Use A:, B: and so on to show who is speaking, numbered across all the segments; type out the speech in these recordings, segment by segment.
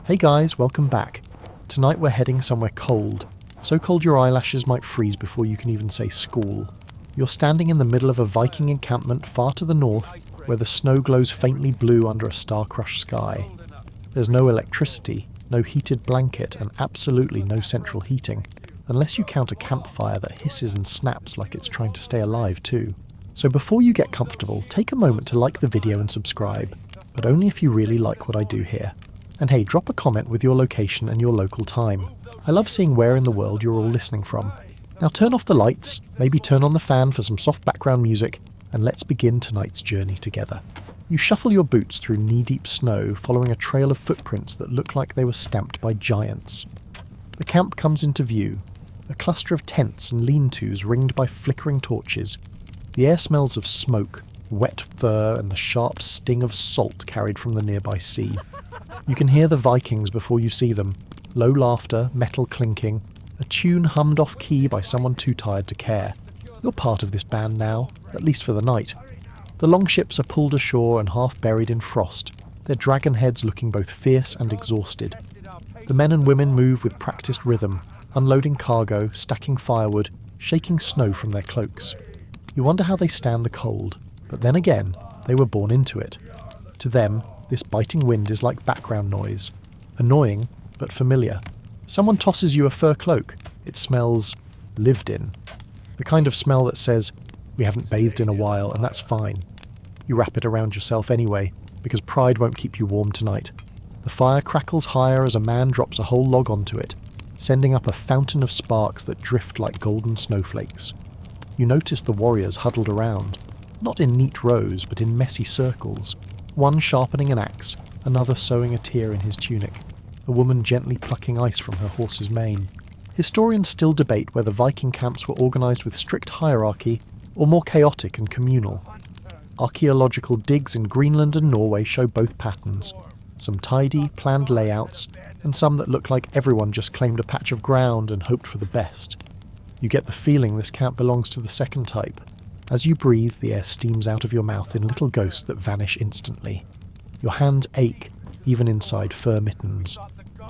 A: Hey guys, welcome back. Tonight we're heading somewhere cold. So cold your eyelashes might freeze before you can even say school. You're standing in the middle of a Viking encampment far to the north, where the snow glows faintly blue under a star-crushed sky. There's no electricity, no heated blanket, and absolutely no central heating, unless you count a campfire that hisses and snaps like it's trying to stay alive too. So before you get comfortable, take a moment to like the video and subscribe, but only if you really like what I do here. And hey, drop a comment with your location and your local time. I love seeing where in the world you're all listening from. Now turn off the lights, maybe turn on the fan for some soft background music, and let's begin tonight's journey together. You shuffle your boots through knee-deep snow, following a trail of footprints that look like they were stamped by giants. The camp comes into view, a cluster of tents and lean-tos ringed by flickering torches. The air smells of smoke, wet fur, and the sharp sting of salt carried from the nearby sea. You can hear the Vikings before you see them. Low laughter, metal clinking, a tune hummed off key by someone too tired to care. You're part of this band now, at least for the night. The longships are pulled ashore and half buried in frost, their dragon heads looking both fierce and exhausted. The men and women move with practiced rhythm, unloading cargo, stacking firewood, shaking snow from their cloaks. You wonder how they stand the cold, but then again, they were born into it. To them, this biting wind is like background noise. Annoying, but familiar. Someone tosses you a fur cloak. It smells lived in. The kind of smell that says, we haven't bathed in a while, and that's fine. You wrap it around yourself anyway, because pride won't keep you warm tonight. The fire crackles higher as a man drops a whole log onto it, sending up a fountain of sparks that drift like golden snowflakes. You notice the warriors huddled around, not in neat rows, but in messy circles. One sharpening an axe, another sewing a tear in his tunic, a woman gently plucking ice from her horse's mane. Historians still debate whether Viking camps were organised with strict hierarchy or more chaotic and communal. Archaeological digs in Greenland and Norway show both patterns, some tidy, planned layouts, and some that look like everyone just claimed a patch of ground and hoped for the best. You get the feeling this camp belongs to the second type. As you breathe, the air steams out of your mouth in little ghosts that vanish instantly. Your hands ache, even inside fur mittens.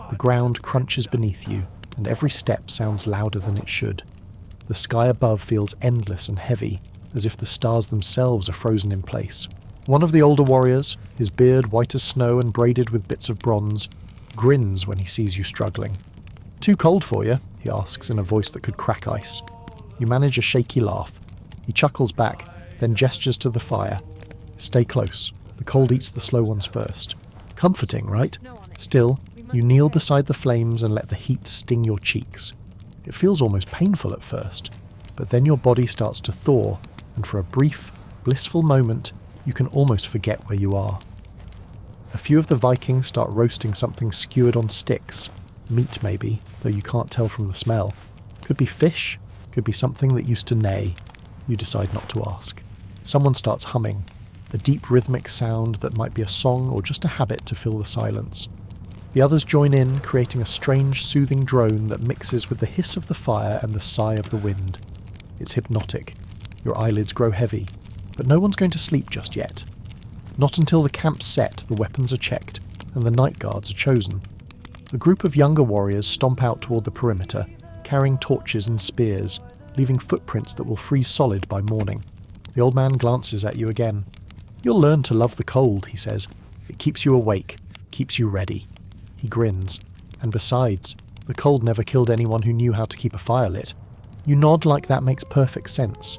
A: The ground crunches beneath you, and every step sounds louder than it should. The sky above feels endless and heavy, as if the stars themselves are frozen in place. One of the older warriors, his beard white as snow and braided with bits of bronze, grins when he sees you struggling. "Too cold for you?" he asks in a voice that could crack ice. You manage a shaky laugh. He chuckles back, then gestures to the fire. "Stay close. The cold eats the slow ones first." Comforting, right? Still, you kneel beside the flames and let the heat sting your cheeks. It feels almost painful at first, but then your body starts to thaw, and for a brief, blissful moment, you can almost forget where you are. A few of the Vikings start roasting something skewered on sticks. Meat maybe, though you can't tell from the smell. Could be fish, could be something that used to neigh. You decide not to ask. Someone starts humming, a deep rhythmic sound that might be a song or just a habit to fill the silence. The others join in, creating a strange, soothing drone that mixes with the hiss of the fire and the sigh of the wind. It's hypnotic. Your eyelids grow heavy, but no one's going to sleep just yet. Not until the camp's set, the weapons are checked, and the night guards are chosen. A group of younger warriors stomp out toward the perimeter, carrying torches and spears, leaving footprints that will freeze solid by morning. The old man glances at you again. "You'll learn to love the cold," he says. "It keeps you awake, keeps you ready." He grins. "And besides, the cold never killed anyone who knew how to keep a fire lit." You nod like that makes perfect sense.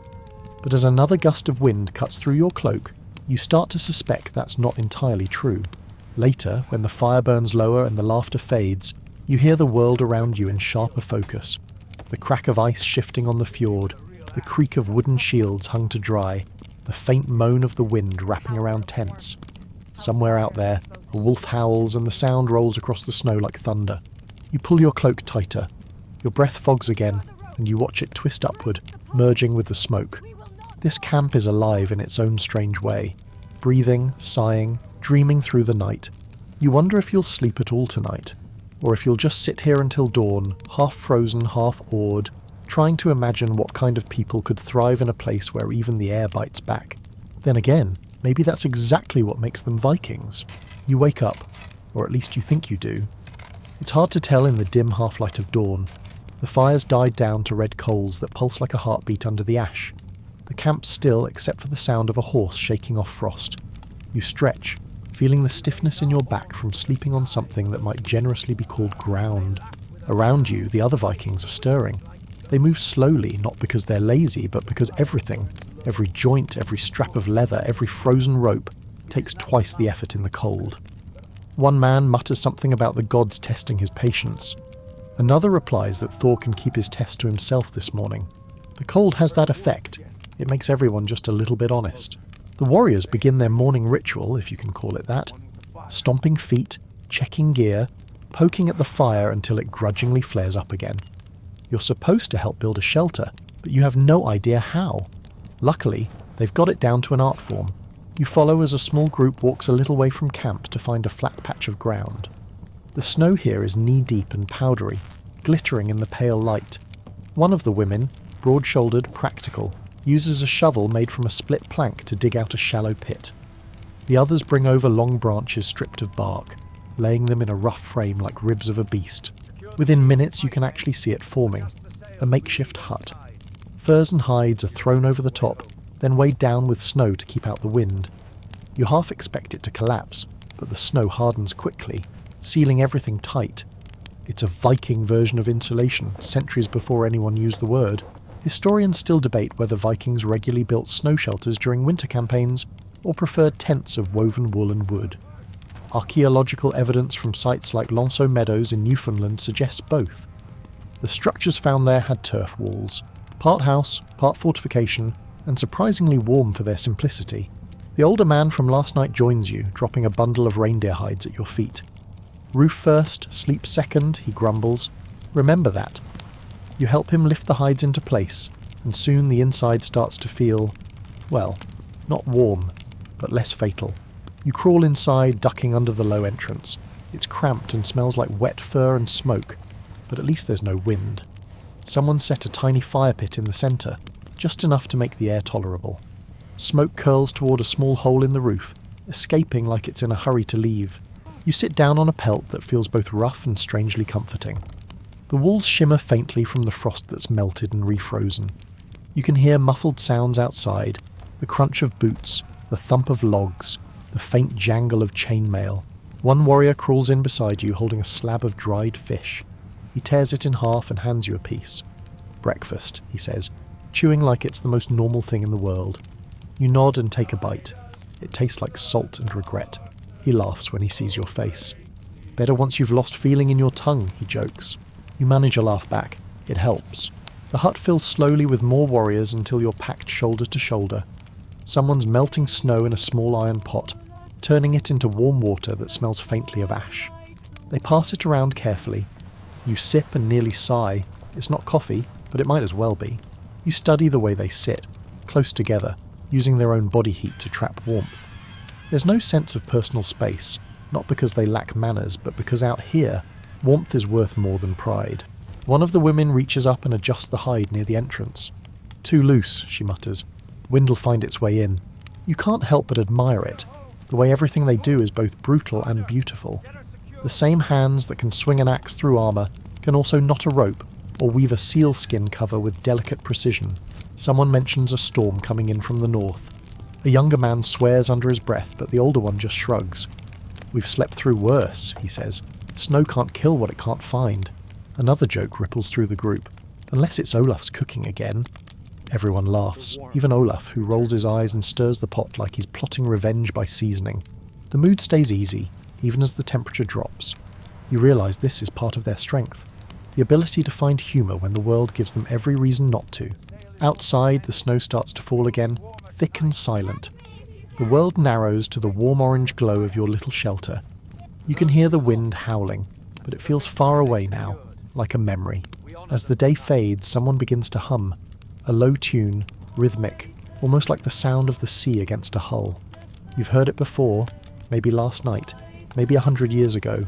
A: But as another gust of wind cuts through your cloak, you start to suspect that's not entirely true. Later, when the fire burns lower and the laughter fades, you hear the world around you in sharper focus. The crack of ice shifting on the fjord, the creak of wooden shields hung to dry, the faint moan of the wind wrapping around tents. Somewhere out there, a wolf howls and the sound rolls across the snow like thunder. You pull your cloak tighter. Your breath fogs again, and you watch it twist upward, merging with the smoke. This camp is alive in its own strange way, breathing, sighing, dreaming through the night. You wonder if you'll sleep at all tonight, or if you'll just sit here until dawn, half frozen, half awed, trying to imagine what kind of people could thrive in a place where even the air bites back. Then again, maybe that's exactly what makes them Vikings. You wake up, or at least you think you do, It's hard to tell in the dim half-light of dawn. The fire's died down to red coals that pulse like a heartbeat under the ash. The camp's still except for the sound of a horse shaking off frost. You stretch, feeling the stiffness in your back from sleeping on something that might generously be called ground. Around you, the other Vikings are stirring. They move slowly, not because they're lazy, but because everything, every joint, every strap of leather, every frozen rope, takes twice the effort in the cold. One man mutters something about the gods testing his patience. Another replies that Thor can keep his test to himself this morning. The cold has that effect. It makes everyone just a little bit honest. The warriors begin their morning ritual, if you can call it that. Stomping feet, checking gear, poking at the fire until it grudgingly flares up again. You're supposed to help build a shelter, but you have no idea how. Luckily, they've got it down to an art form. You follow as a small group walks a little way from camp to find a flat patch of ground. The snow here is knee-deep and powdery, glittering in the pale light. One of the women, broad-shouldered, practical, uses a shovel made from a split plank to dig out a shallow pit. The others bring over long branches stripped of bark, laying them in a rough frame like ribs of a beast. Within minutes you can actually see it forming, a makeshift hut. Furs and hides are thrown over the top, then weighed down with snow to keep out the wind. You half expect it to collapse, but the snow hardens quickly, sealing everything tight. It's a Viking version of insulation, centuries before anyone used the word. Historians still debate whether Vikings regularly built snow shelters during winter campaigns or preferred tents of woven wool and wood. Archaeological evidence from sites like Lonceau Meadows in Newfoundland suggests both. The structures found there had turf walls, part house, part fortification, and surprisingly warm for their simplicity. The older man from last night joins you, dropping a bundle of reindeer hides at your feet. Roof first, sleep second, he grumbles. Remember that. You help him lift the hides into place, and soon the inside starts to feel, well, not warm, but less fatal. You crawl inside, ducking under the low entrance. It's cramped and smells like wet fur and smoke, but at least there's no wind. Someone set a tiny fire pit in the centre, just enough to make the air tolerable. Smoke curls toward a small hole in the roof, escaping like it's in a hurry to leave. You sit down on a pelt that feels both rough and strangely comforting. The walls shimmer faintly from the frost that's melted and refrozen. You can hear muffled sounds outside, the crunch of boots, the thump of logs, the faint jangle of chainmail. One warrior crawls in beside you holding a slab of dried fish. He tears it in half and hands you a piece. "Breakfast," he says, chewing like it's the most normal thing in the world. You nod and take a bite. It tastes like salt and regret. He laughs when he sees your face. "Better once you've lost feeling in your tongue," he jokes. You manage a laugh back. It helps. The hut fills slowly with more warriors until you're packed shoulder to shoulder. Someone's melting snow in a small iron pot, turning it into warm water that smells faintly of ash. They pass it around carefully. You sip and nearly sigh. It's not coffee, but it might as well be. You study the way they sit, close together, using their own body heat to trap warmth. There's no sense of personal space, not because they lack manners, but because out here, warmth is worth more than pride. One of the women reaches up and adjusts the hide near the entrance. "Too loose," she mutters. "Wind'll find its way in." You can't help but admire it. The way everything they do is both brutal and beautiful. The same hands that can swing an axe through armour can also knot a rope or weave a sealskin cover with delicate precision. Someone mentions a storm coming in from the north. A younger man swears under his breath, but the older one just shrugs. "We've slept through worse," he says. "Snow can't kill what it can't find." Another joke ripples through the group. "Unless it's Olaf's cooking again." Everyone laughs, even Olaf, who rolls his eyes and stirs the pot like he's plotting revenge by seasoning. The mood stays easy, even as the temperature drops. You realise this is part of their strength. The ability to find humour when the world gives them every reason not to. Outside, the snow starts to fall again, thick and silent. The world narrows to the warm orange glow of your little shelter. You can hear the wind howling, but it feels far away now, like a memory. As the day fades, someone begins to hum. A low tune, rhythmic, almost like the sound of the sea against a hull. You've heard it before, maybe last night, maybe 100 years ago.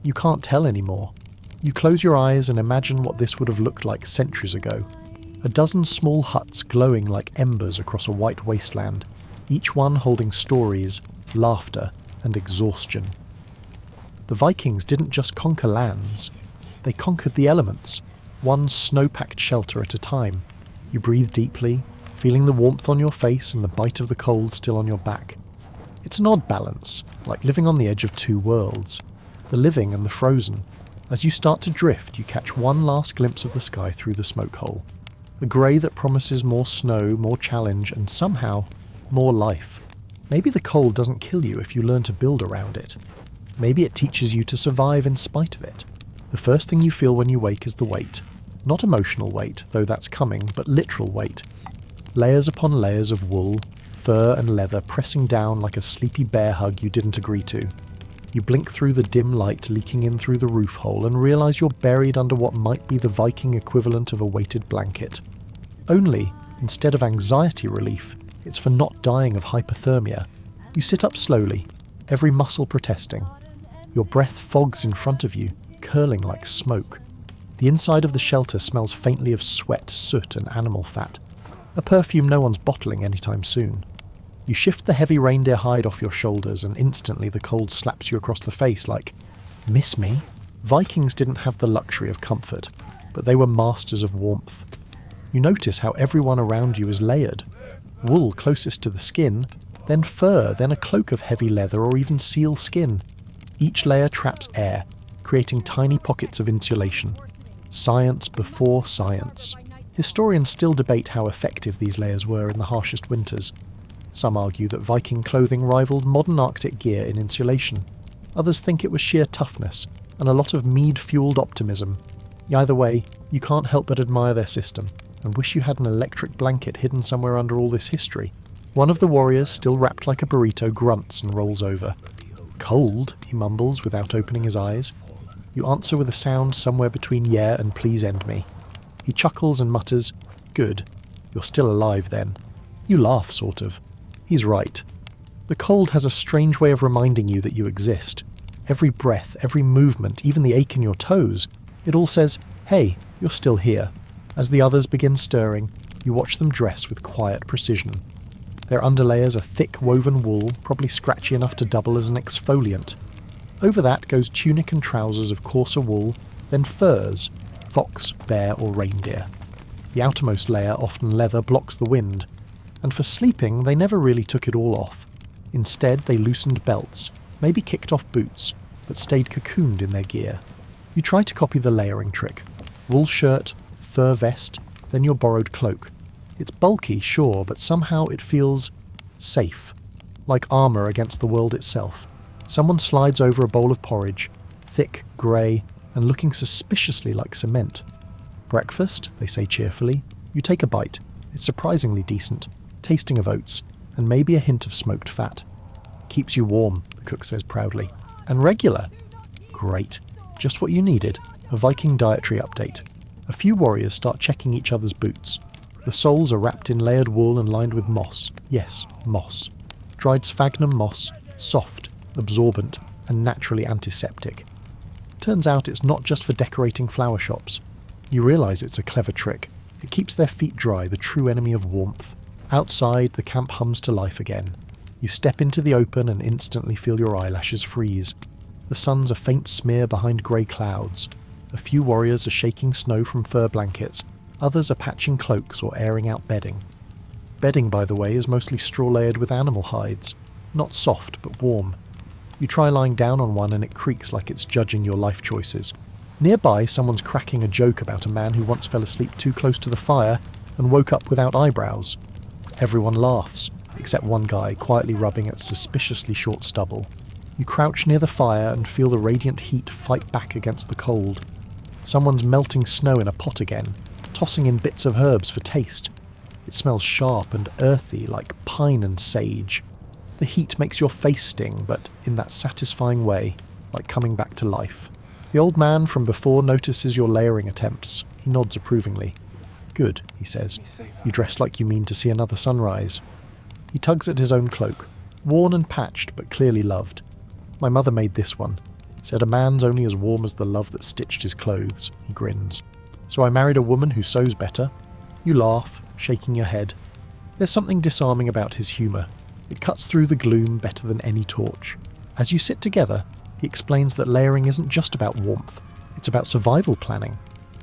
A: You can't tell anymore. You close your eyes and imagine what this would have looked like centuries ago. A dozen small huts glowing like embers across a white wasteland, each one holding stories, laughter, and exhaustion. The Vikings didn't just conquer lands, they conquered the elements, one snow-packed shelter at a time. You breathe deeply, feeling the warmth on your face and the bite of the cold still on your back. It's an odd balance, like living on the edge of two worlds, the living and the frozen. As you start to drift, you catch one last glimpse of the sky through the smoke hole. A grey that promises more snow, more challenge, and somehow, more life. Maybe the cold doesn't kill you if you learn to build around it. Maybe it teaches you to survive in spite of it. The first thing you feel when you wake is the weight. Not emotional weight, though that's coming, but literal weight. Layers upon layers of wool, fur and leather pressing down like a sleepy bear hug you didn't agree to. You blink through the dim light leaking in through the roof hole and realise you're buried under what might be the Viking equivalent of a weighted blanket. Only, instead of anxiety relief, it's for not dying of hypothermia. You sit up slowly, every muscle protesting. Your breath fogs in front of you, curling like smoke. The inside of the shelter smells faintly of sweat, soot and animal fat. A perfume no one's bottling anytime soon. You shift the heavy reindeer hide off your shoulders and instantly the cold slaps you across the face like, "Miss me?" Vikings didn't have the luxury of comfort, but they were masters of warmth. You notice how everyone around you is layered. Wool closest to the skin, then fur, then a cloak of heavy leather or even seal skin. Each layer traps air, creating tiny pockets of insulation. Science before science. Historians still debate how effective these layers were in the harshest winters. Some argue that Viking clothing rivaled modern Arctic gear in insulation. Others think it was sheer toughness, and a lot of mead-fueled optimism. Either way, you can't help but admire their system, and wish you had an electric blanket hidden somewhere under all this history. One of the warriors, still wrapped like a burrito, grunts and rolls over. "Cold," he mumbles without opening his eyes. You answer with a sound somewhere between yeah and please end me. He chuckles and mutters, "Good. You're still alive then." You laugh, sort of. He's right. The cold has a strange way of reminding you that you exist. Every breath, every movement, even the ache in your toes, it all says, "Hey, you're still here." As the others begin stirring, you watch them dress with quiet precision. Their underlayers are thick woven wool, probably scratchy enough to double as an exfoliant. Over that goes tunic and trousers of coarser wool, then furs, fox, bear or reindeer. The outermost layer, often leather, blocks the wind, and for sleeping they never really took it all off. Instead they loosened belts, maybe kicked off boots, but stayed cocooned in their gear. You try to copy the layering trick. Wool shirt, fur vest, then your borrowed cloak. It's bulky, sure, but somehow it feels safe, like armour against the world itself. Someone slides over a bowl of porridge, thick, grey, and looking suspiciously like cement. "Breakfast," they say cheerfully. You take a bite. It's surprisingly decent, tasting of oats, and maybe a hint of smoked fat. "Keeps you warm," the cook says proudly. "And regular." Great. Just what you needed. A Viking dietary update. A few warriors start checking each other's boots. The soles are wrapped in layered wool and lined with moss. Yes, moss. Dried sphagnum moss, soft, absorbent, and naturally antiseptic. Turns out it's not just for decorating flower shops. You realise it's a clever trick. It keeps their feet dry, the true enemy of warmth. Outside, the camp hums to life again. You step into the open and instantly feel your eyelashes freeze. The sun's a faint smear behind grey clouds. A few warriors are shaking snow from fur blankets. Others are patching cloaks or airing out bedding. Bedding, by the way, is mostly straw layered with animal hides. Not soft, but warm. You try lying down on one and it creaks like it's judging your life choices. Nearby, someone's cracking a joke about a man who once fell asleep too close to the fire and woke up without eyebrows. Everyone laughs, except one guy quietly rubbing at suspiciously short stubble. You crouch near the fire and feel the radiant heat fight back against the cold. Someone's melting snow in a pot again, tossing in bits of herbs for taste. It smells sharp and earthy, like pine and sage. The heat makes your face sting, but in that satisfying way, like coming back to life. The old man from before notices your layering attempts. He nods approvingly. "Good," he says. "You dress like you mean to see another sunrise." He tugs at his own cloak, worn and patched, but clearly loved. "My mother made this one. Said a man's only as warm as the love that stitched his clothes." He grins. "So I married a woman who sews better." You laugh, shaking your head. There's something disarming about his humour. It cuts through the gloom better than any torch. As you sit together, He explains that layering isn't just about warmth, it's about survival planning.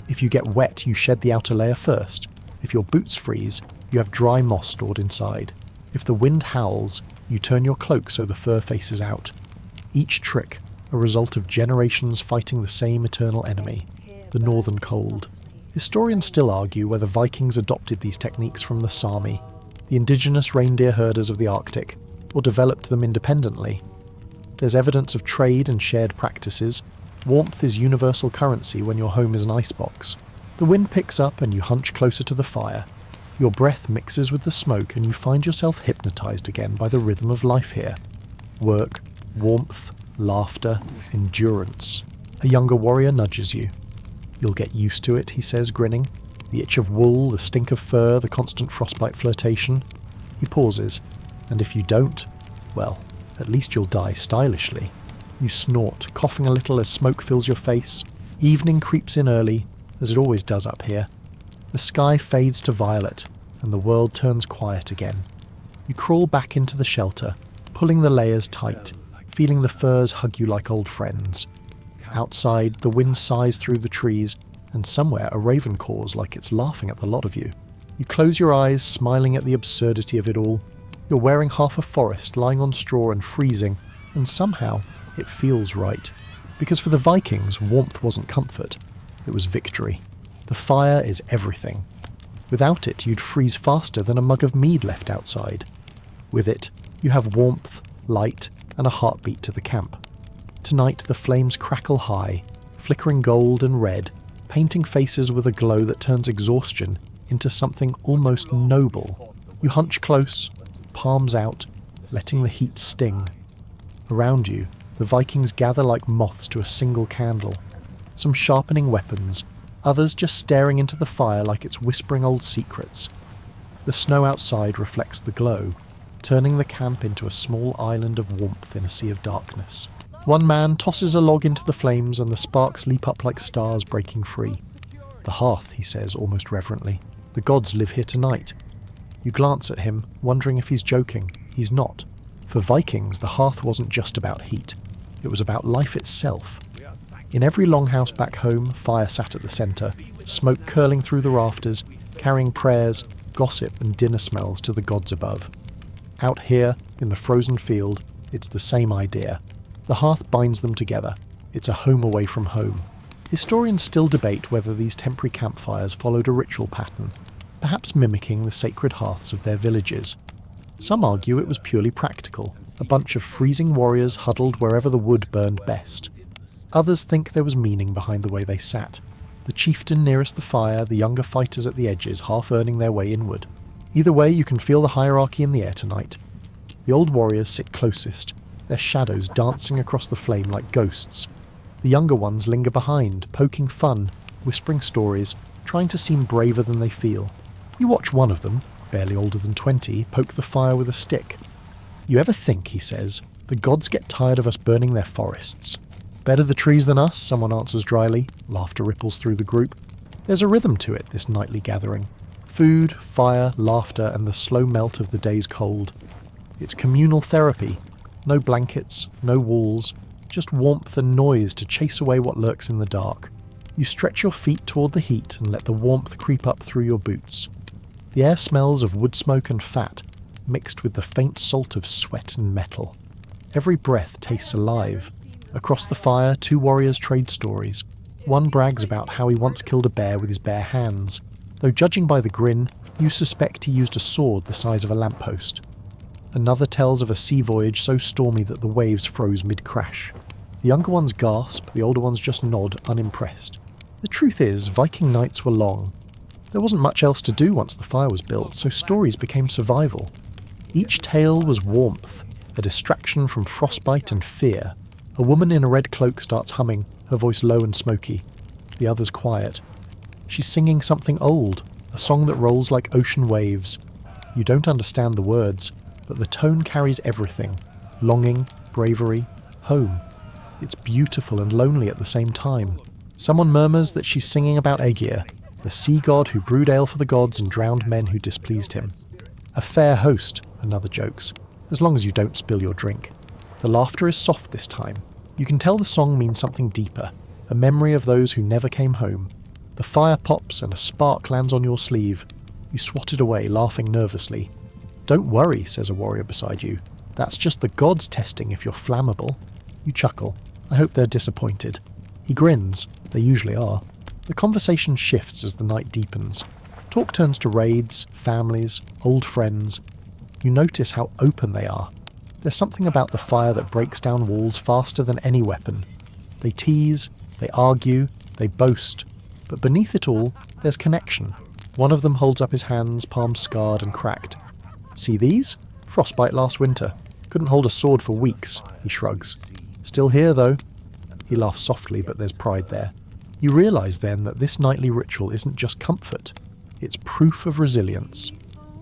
A: If you get wet, you shed the outer layer first. If your boots freeze, you have dry moss stored inside. If the wind howls, you turn your cloak so the fur faces out. Each trick, a result of generations fighting the same eternal enemy, the northern cold. Historians still argue whether Vikings adopted these techniques from the Sami, the indigenous reindeer herders of the Arctic, or developed them independently. There's evidence of trade and shared practices. Warmth is universal currency when your home is an icebox. The wind picks up and you hunch closer to the fire. Your breath mixes with the smoke and you find yourself hypnotized again by the rhythm of life here. Work, warmth, laughter, endurance. A younger warrior nudges you. You'll get used to it, he says, grinning. The itch of wool, the stink of fur, the constant frostbite flirtation. He pauses, and if you don't, well, at least you'll die stylishly. You snort, coughing a little as smoke fills your face. Evening creeps in early, as it always does up here. The sky fades to violet, and the world turns quiet again. You crawl back into the shelter, pulling the layers tight, feeling the furs hug you like old friends. Outside, the wind sighs through the trees, and somewhere a raven caws like it's laughing at the lot of you. You close your eyes, smiling at the absurdity of it all. You're wearing half a forest, lying on straw and freezing, and somehow it feels right. Because for the Vikings, warmth wasn't comfort, it was victory. The fire is everything. Without it, you'd freeze faster than a mug of mead left outside. With it, you have warmth, light, and a heartbeat to the camp. Tonight the flames crackle high, flickering gold and red, painting faces with a glow that turns exhaustion into something almost noble. You hunch close, palms out, letting the heat sting. Around you, the Vikings gather like moths to a single candle, some sharpening weapons, others just staring into the fire like it's whispering old secrets. The snow outside reflects the glow, turning the camp into a small island of warmth in a sea of darkness. One man tosses a log into the flames and the sparks leap up like stars breaking free. The hearth, he says almost reverently. The gods live here tonight. You glance at him, wondering if he's joking. He's not. For Vikings, the hearth wasn't just about heat. It was about life itself. In every longhouse back home, fire sat at the centre, smoke curling through the rafters, carrying prayers, gossip and dinner smells to the gods above. Out here, in the frozen field, it's the same idea. The hearth binds them together. It's a home away from home. Historians still debate whether these temporary campfires followed a ritual pattern, perhaps mimicking the sacred hearths of their villages. Some argue it was purely practical, a bunch of freezing warriors huddled wherever the wood burned best. Others think there was meaning behind the way they sat. The chieftain nearest the fire, the younger fighters at the edges, half earning their way inward. Either way, you can feel the hierarchy in the air tonight. The old warriors sit closest, their shadows dancing across the flame like ghosts. The younger ones linger behind, poking fun, whispering stories, trying to seem braver than they feel. You watch one of them, barely older than 20, poke the fire with a stick. You ever think, he says, the gods get tired of us burning their forests? Better the trees than us, someone answers dryly. Laughter ripples through the group. There's a rhythm to it, this nightly gathering. Food, fire, laughter, and the slow melt of the day's cold. It's communal therapy. No blankets, no walls, just warmth and noise to chase away what lurks in the dark. You stretch your feet toward the heat and let the warmth creep up through your boots. The air smells of wood smoke and fat, mixed with the faint salt of sweat and metal. Every breath tastes alive. Across the fire, two warriors trade stories. One brags about how he once killed a bear with his bare hands, though judging by the grin, you suspect he used a sword the size of a lamppost. Another tells of a sea voyage so stormy that the waves froze mid-crash. The younger ones gasp, the older ones just nod, unimpressed. The truth is, Viking nights were long. There wasn't much else to do once the fire was built, so stories became survival. Each tale was warmth, a distraction from frostbite and fear. A woman in a red cloak starts humming, her voice low and smoky. The others quiet. She's singing something old, a song that rolls like ocean waves. You don't understand the words, but the tone carries everything. Longing, bravery, home. It's beautiful and lonely at the same time. Someone murmurs that she's singing about Aegir, the sea god who brewed ale for the gods and drowned men who displeased him. A fair host, another jokes, as long as you don't spill your drink. The laughter is soft this time. You can tell the song means something deeper, a memory of those who never came home. The fire pops and a spark lands on your sleeve. You swat it away, laughing nervously. "Don't worry," says a warrior beside you. "That's just the gods testing if you're flammable." You chuckle. I hope they're disappointed. He grins. They usually are. The conversation shifts as the night deepens. Talk turns to raids, families, old friends. You notice how open they are. There's something about the fire that breaks down walls faster than any weapon. They tease, they argue, they boast. But beneath it all, there's connection. One of them holds up his hands, palms scarred and cracked. "See these? Frostbite last winter. Couldn't hold a sword for weeks," he shrugs. "Still here, though." He laughs softly, but there's pride there. You realise then that this nightly ritual isn't just comfort. It's proof of resilience.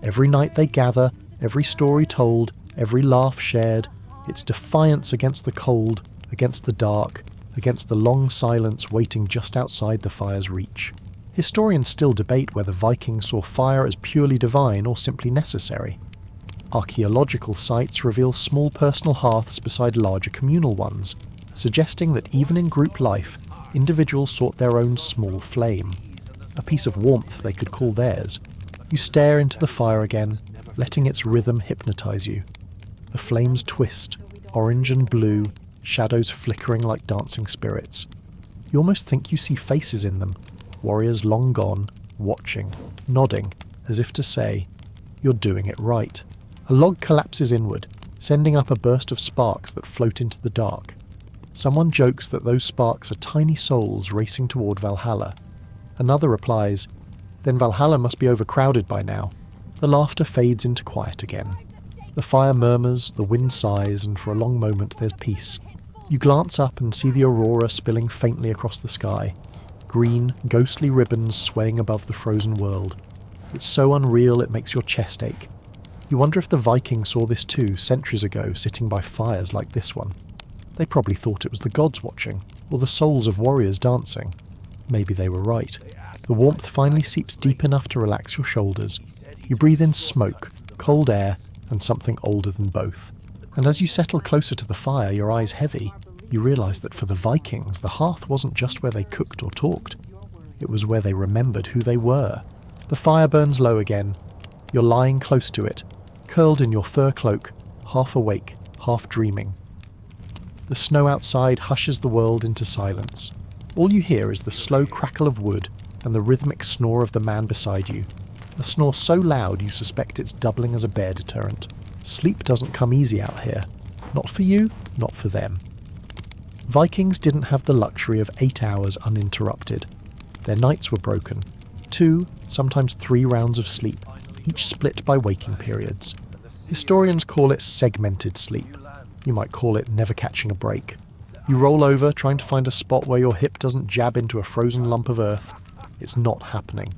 A: Every night they gather, every story told, every laugh shared. It's defiance against the cold, against the dark, against the long silence waiting just outside the fire's reach. Historians still debate whether Vikings saw fire as purely divine or simply necessary. Archaeological sites reveal small personal hearths beside larger communal ones, suggesting that even in group life, individuals sought their own small flame, a piece of warmth they could call theirs. You stare into the fire again, letting its rhythm hypnotise you. The flames twist, orange and blue, shadows flickering like dancing spirits. You almost think you see faces in them, warriors long gone, watching, nodding, as if to say, "You're doing it right." A log collapses inward, sending up a burst of sparks that float into the dark. Someone jokes that those sparks are tiny souls racing toward Valhalla. Another replies, "Then Valhalla must be overcrowded by now." The laughter fades into quiet again. The fire murmurs, the wind sighs, and for a long moment there's peace. You glance up and see the aurora spilling faintly across the sky. Green, ghostly ribbons swaying above the frozen world. It's so unreal it makes your chest ache. You wonder if the Vikings saw this too, centuries ago, sitting by fires like this one. They probably thought it was the gods watching, or the souls of warriors dancing. Maybe they were right. The warmth finally seeps deep enough to relax your shoulders. You breathe in smoke, cold air, and something older than both. And as you settle closer to the fire, your eyes heavy, you realise that for the Vikings, the hearth wasn't just where they cooked or talked. It was where they remembered who they were. The fire burns low again. You're lying close to it, curled in your fur cloak, half awake, half dreaming. The snow outside hushes the world into silence. All you hear is the slow crackle of wood and the rhythmic snore of the man beside you. A snore so loud you suspect it's doubling as a bear deterrent. Sleep doesn't come easy out here. Not for you, not for them. Vikings didn't have the luxury of 8 hours uninterrupted. Their nights were broken. 2, sometimes 3 rounds of sleep, each split by waking periods. Historians call it segmented sleep. You might call it never catching a break. You roll over, trying to find a spot where your hip doesn't jab into a frozen lump of earth. It's not happening.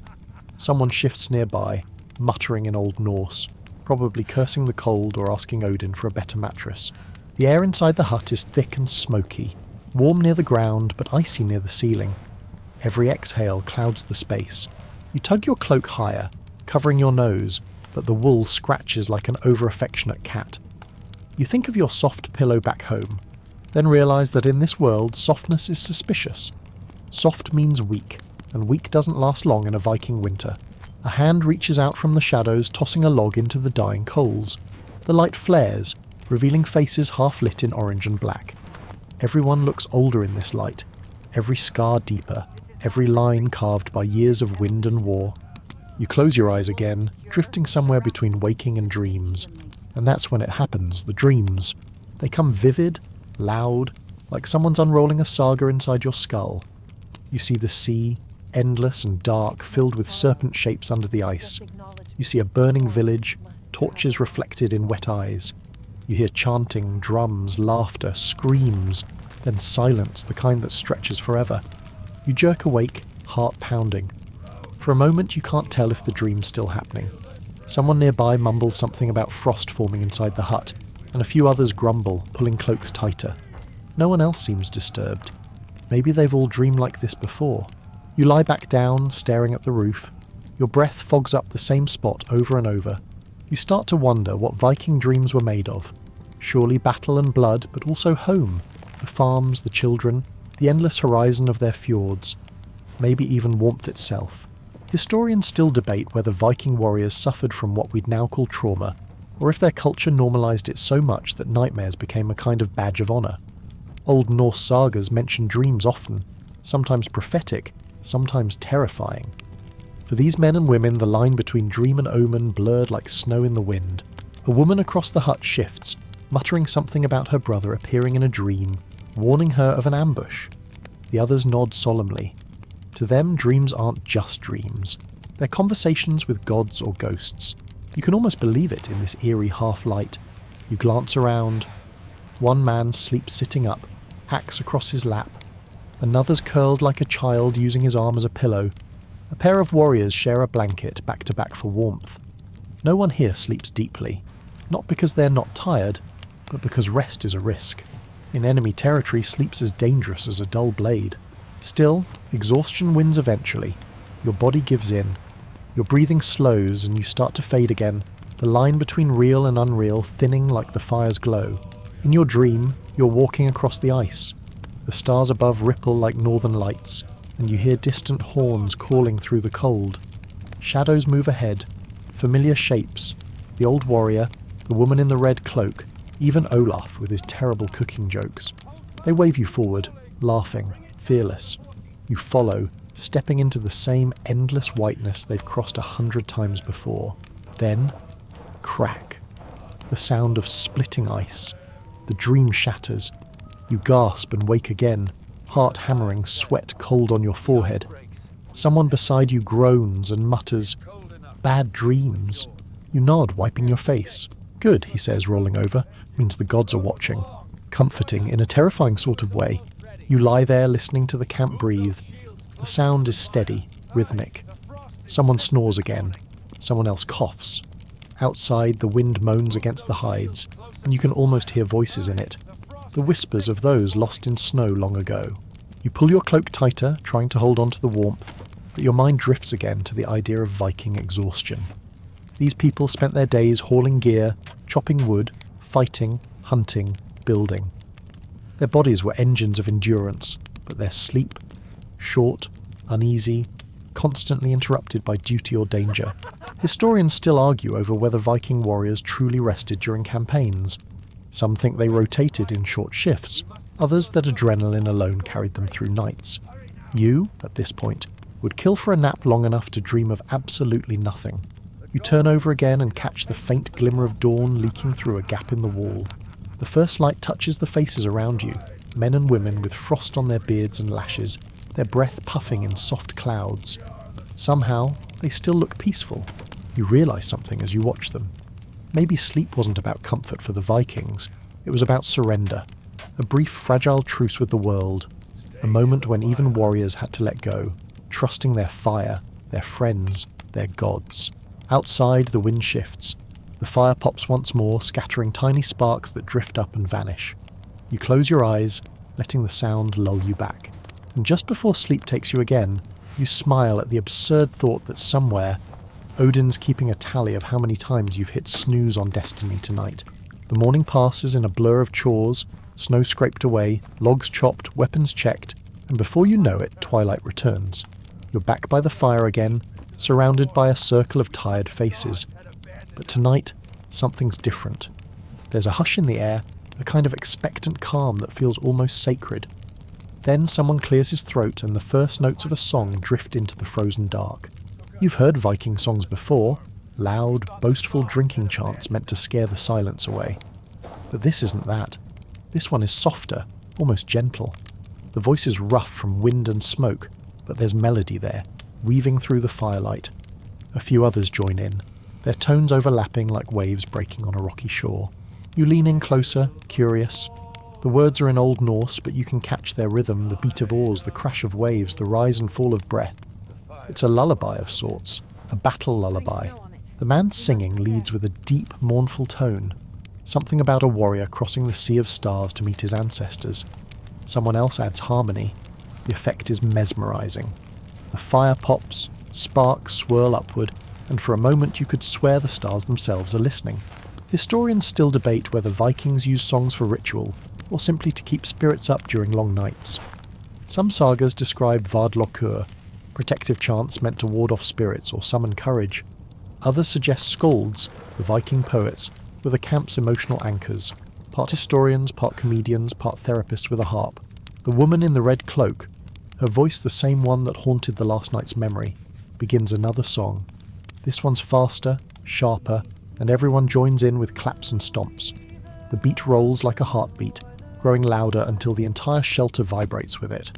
A: Someone shifts nearby, muttering in Old Norse, probably cursing the cold or asking Odin for a better mattress. The air inside the hut is thick and smoky, warm near the ground but icy near the ceiling. Every exhale clouds the space. You tug your cloak higher, covering your nose, but the wool scratches like an over-affectionate cat. You think of your soft pillow back home, then realise that in this world softness is suspicious. Soft means weak, and weak doesn't last long in a Viking winter. A hand reaches out from the shadows, tossing a log into the dying coals. The light flares, revealing faces half lit in orange and black. Everyone looks older in this light, every scar deeper, every line carved by years of wind and war. You close your eyes again, drifting somewhere between waking and dreams. And that's when it happens, the dreams. They come vivid, loud, like someone's unrolling a saga inside your skull. You see the sea, endless and dark, filled with serpent shapes under the ice. You see a burning village, torches reflected in wet eyes. You hear chanting, drums, laughter, screams, then silence, the kind that stretches forever. You jerk awake, heart pounding. For a moment you can't tell if the dream's still happening. Someone nearby mumbles something about frost forming inside the hut, and a few others grumble, pulling cloaks tighter. No one else seems disturbed. Maybe they've all dreamed like this before. You lie back down, staring at the roof. Your breath fogs up the same spot over and over. You start to wonder what Viking dreams were made of. Surely battle and blood, but also home. The farms, the children, the endless horizon of their fjords, maybe even warmth itself. Historians still debate whether Viking warriors suffered from what we'd now call trauma, or if their culture normalised it so much that nightmares became a kind of badge of honour. Old Norse sagas mention dreams often, sometimes prophetic, sometimes terrifying. For these men and women, the line between dream and omen blurred like snow in the wind. A woman across the hut shifts, muttering something about her brother appearing in a dream, warning her of an ambush. The others nod solemnly. To them, dreams aren't just dreams. They're conversations with gods or ghosts. You can almost believe it in this eerie half-light. You glance around. One man sleeps sitting up, axe across his lap. Another's curled like a child using his arm as a pillow. A pair of warriors share a blanket back to back for warmth. No one here sleeps deeply. Not because they're not tired, but because rest is a risk. In enemy territory, sleep's as dangerous as a dull blade. Still, exhaustion wins eventually. Your body gives in. Your breathing slows and you start to fade again, the line between real and unreal thinning like the fire's glow. In your dream, you're walking across the ice. The stars above ripple like northern lights, and you hear distant horns calling through the cold. Shadows move ahead, familiar shapes, the old warrior, the woman in the red cloak, even Olaf with his terrible cooking jokes. They wave you forward, laughing, fearless. You follow, stepping into the same endless whiteness they've crossed 100 times before. Then, crack. The sound of splitting ice. The dream shatters. You gasp and wake again, heart hammering, sweat cold on your forehead. Someone beside you groans and mutters, "Bad dreams." You nod, wiping your face. "Good," he says, rolling over. Means the gods are watching. Comforting in a terrifying sort of way. You lie there listening to the camp breathe. The sound is steady, rhythmic. Someone snores again. Someone else coughs. Outside, the wind moans against the hides, and you can almost hear voices in it. The whispers of those lost in snow long ago. You pull your cloak tighter, trying to hold on to the warmth, but your mind drifts again to the idea of Viking exhaustion. These people spent their days hauling gear, chopping wood, fighting, hunting, building. Their bodies were engines of endurance, but their sleep, short, uneasy, constantly interrupted by duty or danger. Historians still argue over whether Viking warriors truly rested during campaigns. Some think they rotated in short shifts, others that adrenaline alone carried them through nights. You, at this point, would kill for a nap long enough to dream of absolutely nothing. You turn over again and catch the faint glimmer of dawn leaking through a gap in the wall. The first light touches the faces around you, men and women with frost on their beards and lashes, their breath puffing in soft clouds. Somehow, they still look peaceful. You realise something as you watch them. Maybe sleep wasn't about comfort for the Vikings. It was about surrender. A brief, fragile truce with the world. A moment when even warriors had to let go, trusting their fire, their friends, their gods. Outside, the wind shifts. The fire pops once more, scattering tiny sparks that drift up and vanish. You close your eyes, letting the sound lull you back. And just before sleep takes you again, you smile at the absurd thought that somewhere, Odin's keeping a tally of how many times you've hit snooze on destiny tonight. The morning passes in a blur of chores, snow scraped away, logs chopped, weapons checked, and before you know it, twilight returns. You're back by the fire again, surrounded by a circle of tired faces. But tonight, something's different. There's a hush in the air, a kind of expectant calm that feels almost sacred. Then someone clears his throat and the first notes of a song drift into the frozen dark. You've heard Viking songs before, loud, boastful drinking chants meant to scare the silence away. But this isn't that. This one is softer, almost gentle. The voice is rough from wind and smoke, but there's melody there, weaving through the firelight. A few others join in, their tones overlapping like waves breaking on a rocky shore. You lean in closer, curious. The words are in Old Norse, but you can catch their rhythm, the beat of oars, the crash of waves, the rise and fall of breath. It's a lullaby of sorts, a battle lullaby. The man singing leads with a deep, mournful tone. Something about a warrior crossing the sea of stars to meet his ancestors. Someone else adds harmony. The effect is mesmerizing. The fire pops, sparks swirl upward, and for a moment you could swear the stars themselves are listening. Historians still debate whether Vikings used songs for ritual, or simply to keep spirits up during long nights. Some sagas describe Vardlokur, protective chants meant to ward off spirits or summon courage. Others suggest skalds, the Viking poets, were the camp's emotional anchors, part historians, part comedians, part therapists with a harp. The woman in the red cloak, her voice the same one that haunted the last night's memory, begins another song. This one's faster, sharper, and everyone joins in with claps and stomps. The beat rolls like a heartbeat, growing louder until the entire shelter vibrates with it.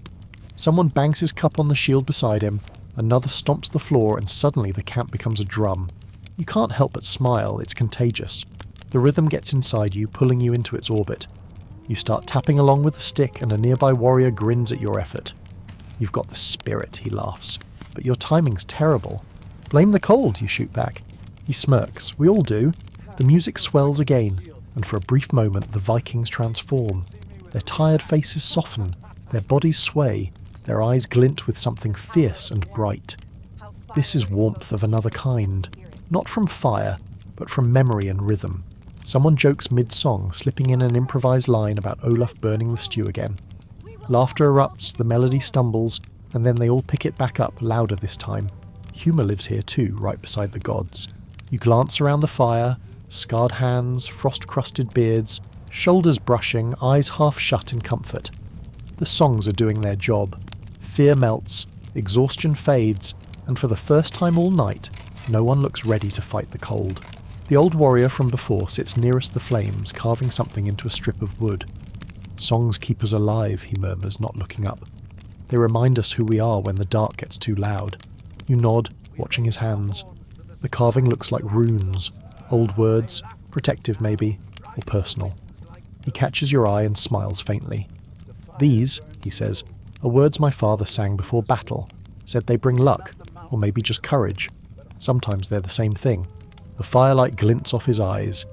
A: Someone bangs his cup on the shield beside him, another stomps the floor, and suddenly the camp becomes a drum. You can't help but smile, it's contagious. The rhythm gets inside you, pulling you into its orbit. You start tapping along with a stick, and a nearby warrior grins at your effort. You've got the spirit, he laughs. But your timing's terrible. Blame the cold, you shoot back. He smirks. We all do. The music swells again, and for a brief moment the Vikings transform. Their tired faces soften, their bodies sway, their eyes glint with something fierce and bright. This is warmth of another kind, not from fire, but from memory and rhythm. Someone jokes mid-song, slipping in an improvised line about Olaf burning the stew again. Laughter erupts, the melody stumbles, and then they all pick it back up, louder this time. Humour lives here too, right beside the gods. You glance around the fire, scarred hands, frost-crusted beards, shoulders brushing, eyes half shut in comfort. The songs are doing their job. Fear melts, exhaustion fades, and for the first time all night, no one looks ready to fight the cold. The old warrior from before sits nearest the flames, carving something into a strip of wood. Songs keep us alive, he murmurs, not looking up. They remind us who we are when the dark gets too loud. You nod, watching his hands. The carving looks like runes, old words, protective maybe, or personal. He catches your eye and smiles faintly. These, he says, are words my father sang before battle, said they bring luck, or maybe just courage. Sometimes they're the same thing. The firelight glints off his eyes.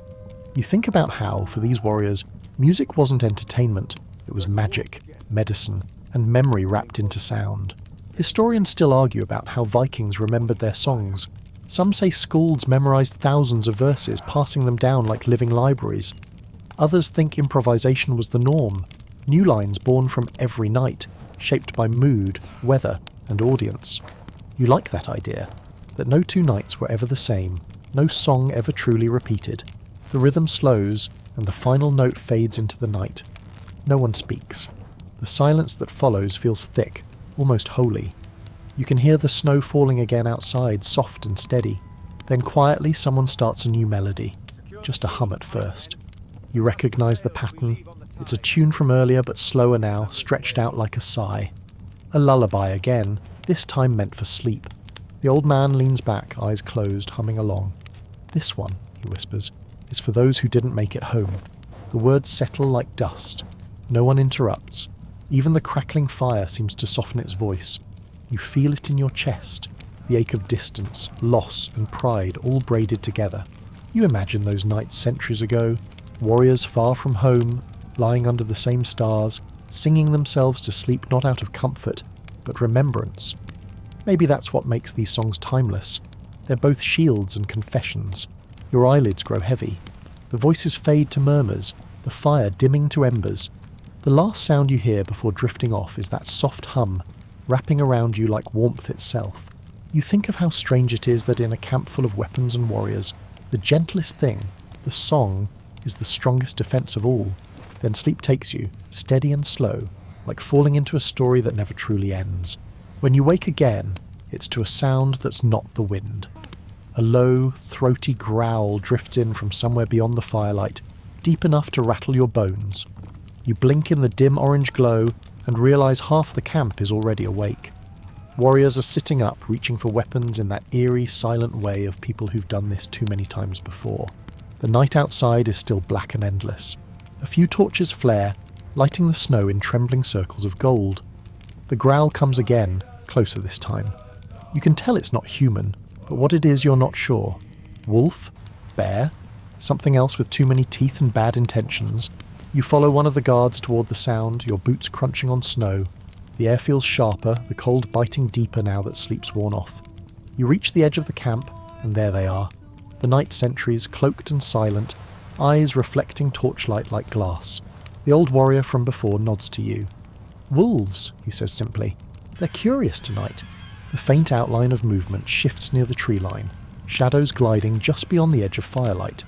A: You think about how, for these warriors, music wasn't entertainment, it was magic, medicine, and memory wrapped into sound. Historians still argue about how Vikings remembered their songs. Some say skalds memorized thousands of verses, passing them down like living libraries. Others think improvisation was the norm, new lines born from every night, shaped by mood, weather, and audience. You like that idea, that no two nights were ever the same, no song ever truly repeated. The rhythm slows, and the final note fades into the night. No one speaks. The silence that follows feels thick, almost holy. You can hear the snow falling again outside, soft and steady. Then quietly someone starts a new melody, just a hum at first. You recognise the pattern. It's a tune from earlier but slower now, stretched out like a sigh. A lullaby again, this time meant for sleep. The old man leans back, eyes closed, humming along. This one, he whispers, is for those who didn't make it home. The words settle like dust. No one interrupts. Even the crackling fire seems to soften its voice. You feel it in your chest, the ache of distance, loss and pride all braided together. You imagine those nights centuries ago, warriors far from home, lying under the same stars, singing themselves to sleep not out of comfort, but remembrance. Maybe that's what makes these songs timeless. They're both shields and confessions. Your eyelids grow heavy. The voices fade to murmurs, the fire dimming to embers. The last sound you hear before drifting off is that soft hum, wrapping around you like warmth itself. You think of how strange it is that in a camp full of weapons and warriors, the gentlest thing, the song, is the strongest defense of all. Then sleep takes you, steady and slow, like falling into a story that never truly ends. When you wake again, it's to a sound that's not the wind. A low, throaty growl drifts in from somewhere beyond the firelight, deep enough to rattle your bones. You blink in the dim orange glow and realise half the camp is already awake. Warriors are sitting up, reaching for weapons in that eerie, silent way of people who've done this too many times before. The night outside is still black and endless. A few torches flare, lighting the snow in trembling circles of gold. The growl comes again, closer this time. You can tell it's not human, but what it is you're not sure. Wolf? Bear? Something else with too many teeth and bad intentions? You follow one of the guards toward the sound, your boots crunching on snow. The air feels sharper, the cold biting deeper now that sleep's worn off. You reach the edge of the camp, and there they are. The night sentries, cloaked and silent, eyes reflecting torchlight like glass. The old warrior from before nods to you. "Wolves," he says simply. "They're curious tonight." The faint outline of movement shifts near the tree line, shadows gliding just beyond the edge of firelight.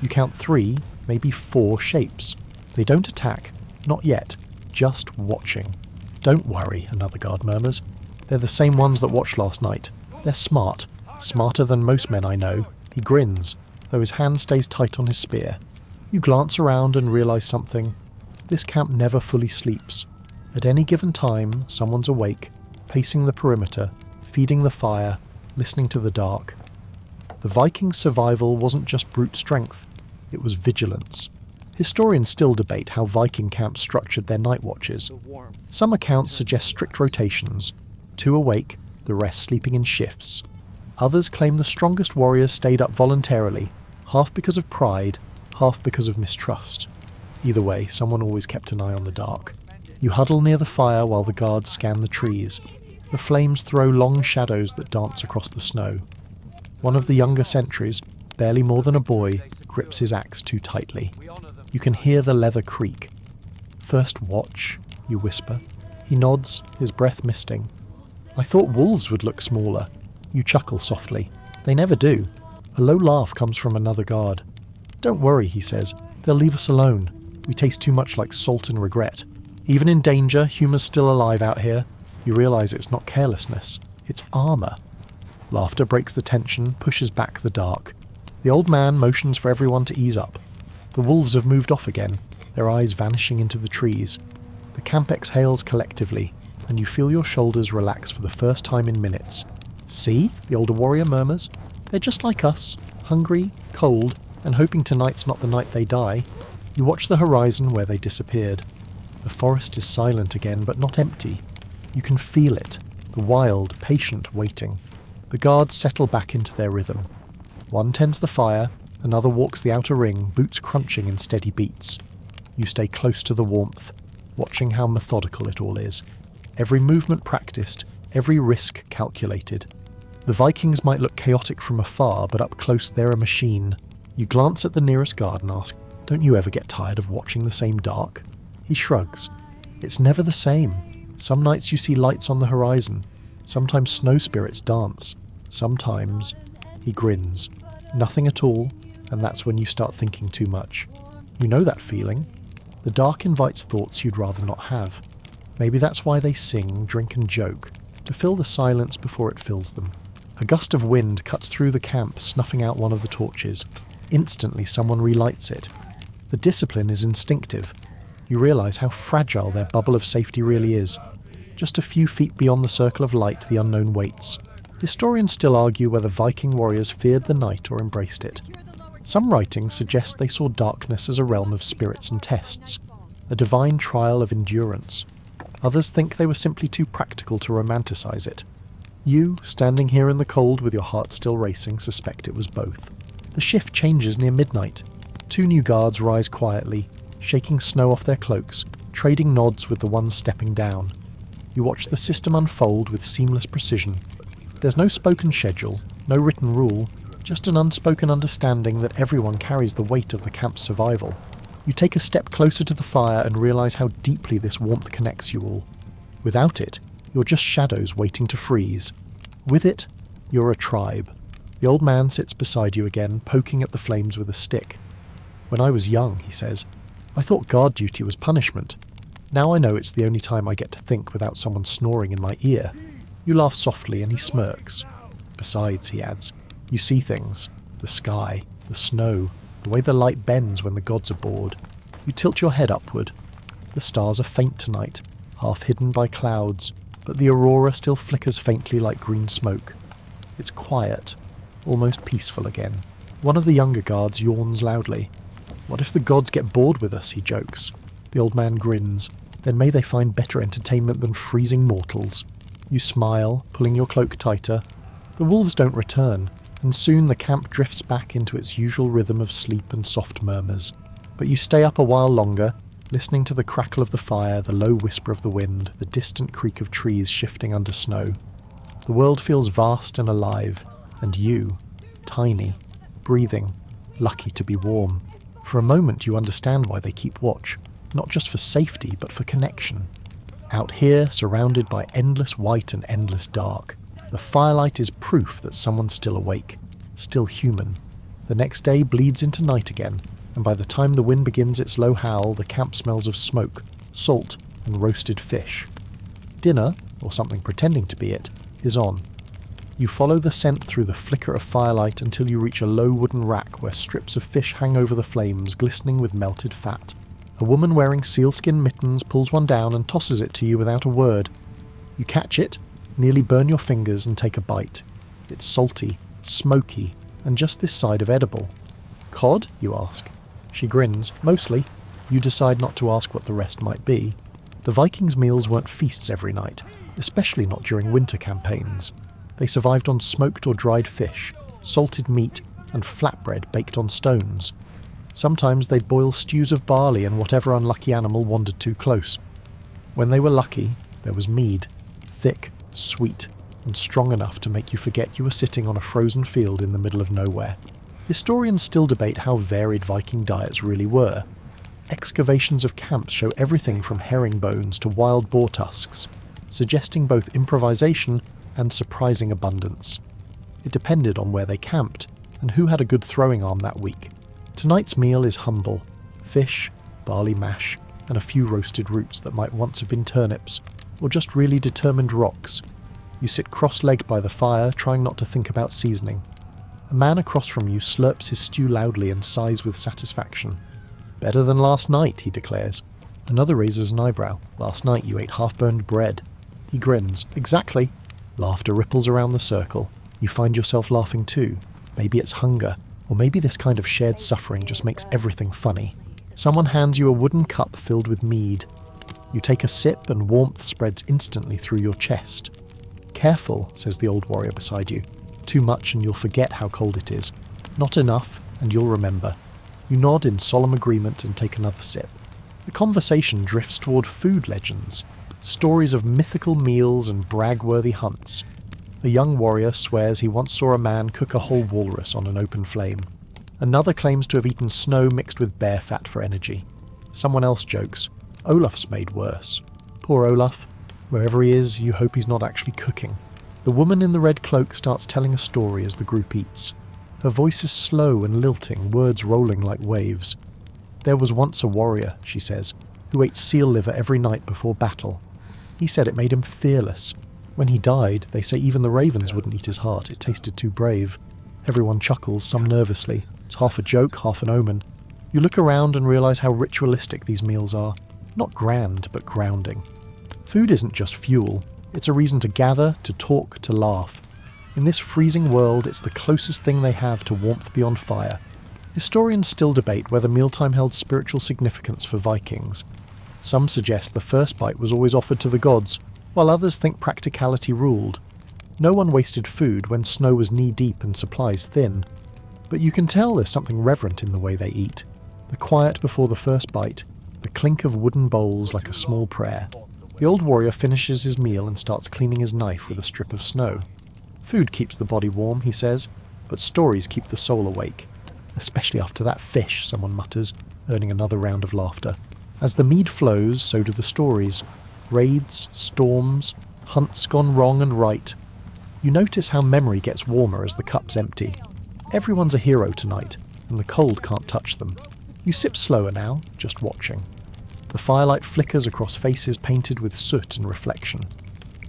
A: You count 3, maybe 4 shapes. They don't attack, not yet, just watching. "Don't worry," another guard murmurs. "They're the same ones that watched last night. They're smart, smarter than most men I know." He grins, though his hand stays tight on his spear. You glance around and realise something. This camp never fully sleeps. At any given time, someone's awake, pacing the perimeter, feeding the fire, listening to the dark. The Vikings' survival wasn't just brute strength, it was vigilance. Historians still debate how Viking camps structured their night watches. Some accounts suggest strict rotations, 2 awake, the rest sleeping in shifts. Others claim the strongest warriors stayed up voluntarily, half because of pride, half because of mistrust. Either way, someone always kept an eye on the dark. You huddle near the fire while the guards scan the trees. The flames throw long shadows that dance across the snow. One of the younger sentries, barely more than a boy, grips his axe too tightly. You can hear the leather creak. "First watch," you whisper. He nods, his breath misting. "I thought wolves would look smaller." You chuckle softly. "They never do." A low laugh comes from another guard. "Don't worry," he says. "They'll leave us alone. We taste too much like salt and regret. Even in danger, humor's still alive out here." You realise it's not carelessness, it's armour. Laughter breaks the tension, pushes back the dark. The old man motions for everyone to ease up. The wolves have moved off again, their eyes vanishing into the trees. The camp exhales collectively, and you feel your shoulders relax for the first time in minutes. "See?" the older warrior murmurs. "They're just like us, hungry, cold, and hoping tonight's not the night they die." You watch the horizon where they disappeared. The forest is silent again, but not empty. You can feel it, the wild, patient waiting. The guards settle back into their rhythm. One tends the fire, another walks the outer ring, boots crunching in steady beats. You stay close to the warmth, watching how methodical it all is. Every movement practiced, every risk calculated. The Vikings might look chaotic from afar, but up close they're a machine. You glance at the nearest guard and ask, "Don't you ever get tired of watching the same dark?" He shrugs. "It's never the same. Some nights you see lights on the horizon. Sometimes snow spirits dance. Sometimes..." He grins. "Nothing at all, and that's when you start thinking too much. You know that feeling? The dark invites thoughts you'd rather not have. Maybe that's why they sing, drink and joke, to fill the silence before it fills them." A gust of wind cuts through the camp, snuffing out one of the torches. Instantly someone relights it. The discipline is instinctive. You realise how fragile their bubble of safety really is. Just a few feet beyond the circle of light, the unknown waits. Historians still argue whether Viking warriors feared the night or embraced it. Some writings suggest they saw darkness as a realm of spirits and tests, a divine trial of endurance. Others think they were simply too practical to romanticize it. You, standing here in the cold with your heart still racing, suspect it was both. The shift changes near midnight. 2 new guards rise quietly, shaking snow off their cloaks, trading nods with the ones stepping down. You watch the system unfold with seamless precision. There's no spoken schedule, no written rule, just an unspoken understanding that everyone carries the weight of the camp's survival. You take a step closer to the fire and realise how deeply this warmth connects you all. Without it, you're just shadows waiting to freeze. With it, you're a tribe. The old man sits beside you again, poking at the flames with a stick. "When I was young," he says, "I thought guard duty was punishment. Now I know it's the only time I get to think without someone snoring in my ear." You laugh softly and he smirks. "Besides," he adds, "you see things. The sky, the snow, the way the light bends when the gods are bored." You tilt your head upward. The stars are faint tonight, half hidden by clouds, but the aurora still flickers faintly like green smoke. It's quiet, almost peaceful again. One of the younger guards yawns loudly. "What if the gods get bored with us?" he jokes. The old man grins. "Then may they find better entertainment than freezing mortals." You smile, pulling your cloak tighter. The wolves don't return, and soon the camp drifts back into its usual rhythm of sleep and soft murmurs. But you stay up a while longer, listening to the crackle of the fire, the low whisper of the wind, the distant creak of trees shifting under snow. The world feels vast and alive, and you, tiny, breathing, lucky to be warm. For a moment you understand why they keep watch. not just for safety but for connection. Out here, surrounded by endless white and endless dark, the firelight is proof that someone's still awake, still human. The next day bleeds into night again, and by the time the wind begins its low howl, the camp smells of smoke, salt, and roasted fish. Dinner, or something pretending to be it, is on. You follow the scent through the flicker of firelight until you reach a low wooden rack where strips of fish hang over the flames, glistening with melted fat. A woman wearing sealskin mittens pulls one down and tosses it to you without a word. You catch it, nearly burn your fingers, and take a bite. It's salty, smoky, and just this side of edible. Cod? You ask. She grins. Mostly. You decide not to ask what the rest might be. The Vikings' meals weren't feasts every night, especially not during winter campaigns. They survived on smoked or dried fish, salted meat, and flatbread baked on stones. Sometimes they'd boil stews of barley and whatever unlucky animal wandered too close. When they were lucky, there was mead, thick, sweet, and strong enough to make you forget you were sitting on a frozen field in the middle of nowhere. Historians still debate how varied Viking diets really were. Excavations of camps show everything from herring bones to wild boar tusks, suggesting both improvisation and surprising abundance. It depended on where they camped and who had a good throwing arm that week. Tonight's meal is humble: fish, barley mash, and a few roasted roots that might once have been turnips, or just really determined rocks. You sit cross-legged by the fire, trying not to think about seasoning. A man across from you slurps his stew loudly and sighs with satisfaction. "Better than last night," he declares. Another raises an eyebrow. "Last night you ate half-burned bread." He grins. "Exactly." Laughter ripples around the circle. You find yourself laughing too. Maybe it's hunger, or maybe this kind of shared suffering just makes everything funny. Someone hands you a wooden cup filled with mead. You take a sip and warmth spreads instantly through your chest. "Careful," says the old warrior beside you. "Too much and you'll forget how cold it is. Not enough and you'll remember." You nod in solemn agreement and take another sip. The conversation drifts toward food legends, stories of mythical meals and brag-worthy hunts. A young warrior swears he once saw a man cook a whole walrus on an open flame. Another claims to have eaten snow mixed with bear fat for energy. Someone else jokes, "Olaf's made worse." Poor Olaf. Wherever he is, you hope he's not actually cooking. The woman in the red cloak starts telling a story as the group eats. Her voice is slow and lilting, words rolling like waves. "There was once a warrior," she says, "who ate seal liver every night before battle. He said it made him fearless. When he died, they say even the ravens wouldn't eat his heart, it tasted too brave." Everyone chuckles, some nervously. It's half a joke, half an omen. You look around and realise how ritualistic these meals are. Not grand, but grounding. Food isn't just fuel. It's a reason to gather, to talk, to laugh. In this freezing world, it's the closest thing they have to warmth beyond fire. Historians still debate whether mealtime held spiritual significance for Vikings. Some suggest the first bite was always offered to the gods, while others think practicality ruled. No one wasted food when snow was knee-deep and supplies thin. But you can tell there's something reverent in the way they eat. The quiet before the first bite, the clink of wooden bowls like a small prayer. The old warrior finishes his meal and starts cleaning his knife with a strip of snow. "Food keeps the body warm," he says, "but stories keep the soul awake. Especially after that fish," someone mutters, earning another round of laughter. As the mead flows, so do the stories. Raids, storms, hunts gone wrong and right. You notice how memory gets warmer as the cup's empty. Everyone's a hero tonight, and the cold can't touch them. You sip slower now, just watching. The firelight flickers across faces painted with soot and reflection.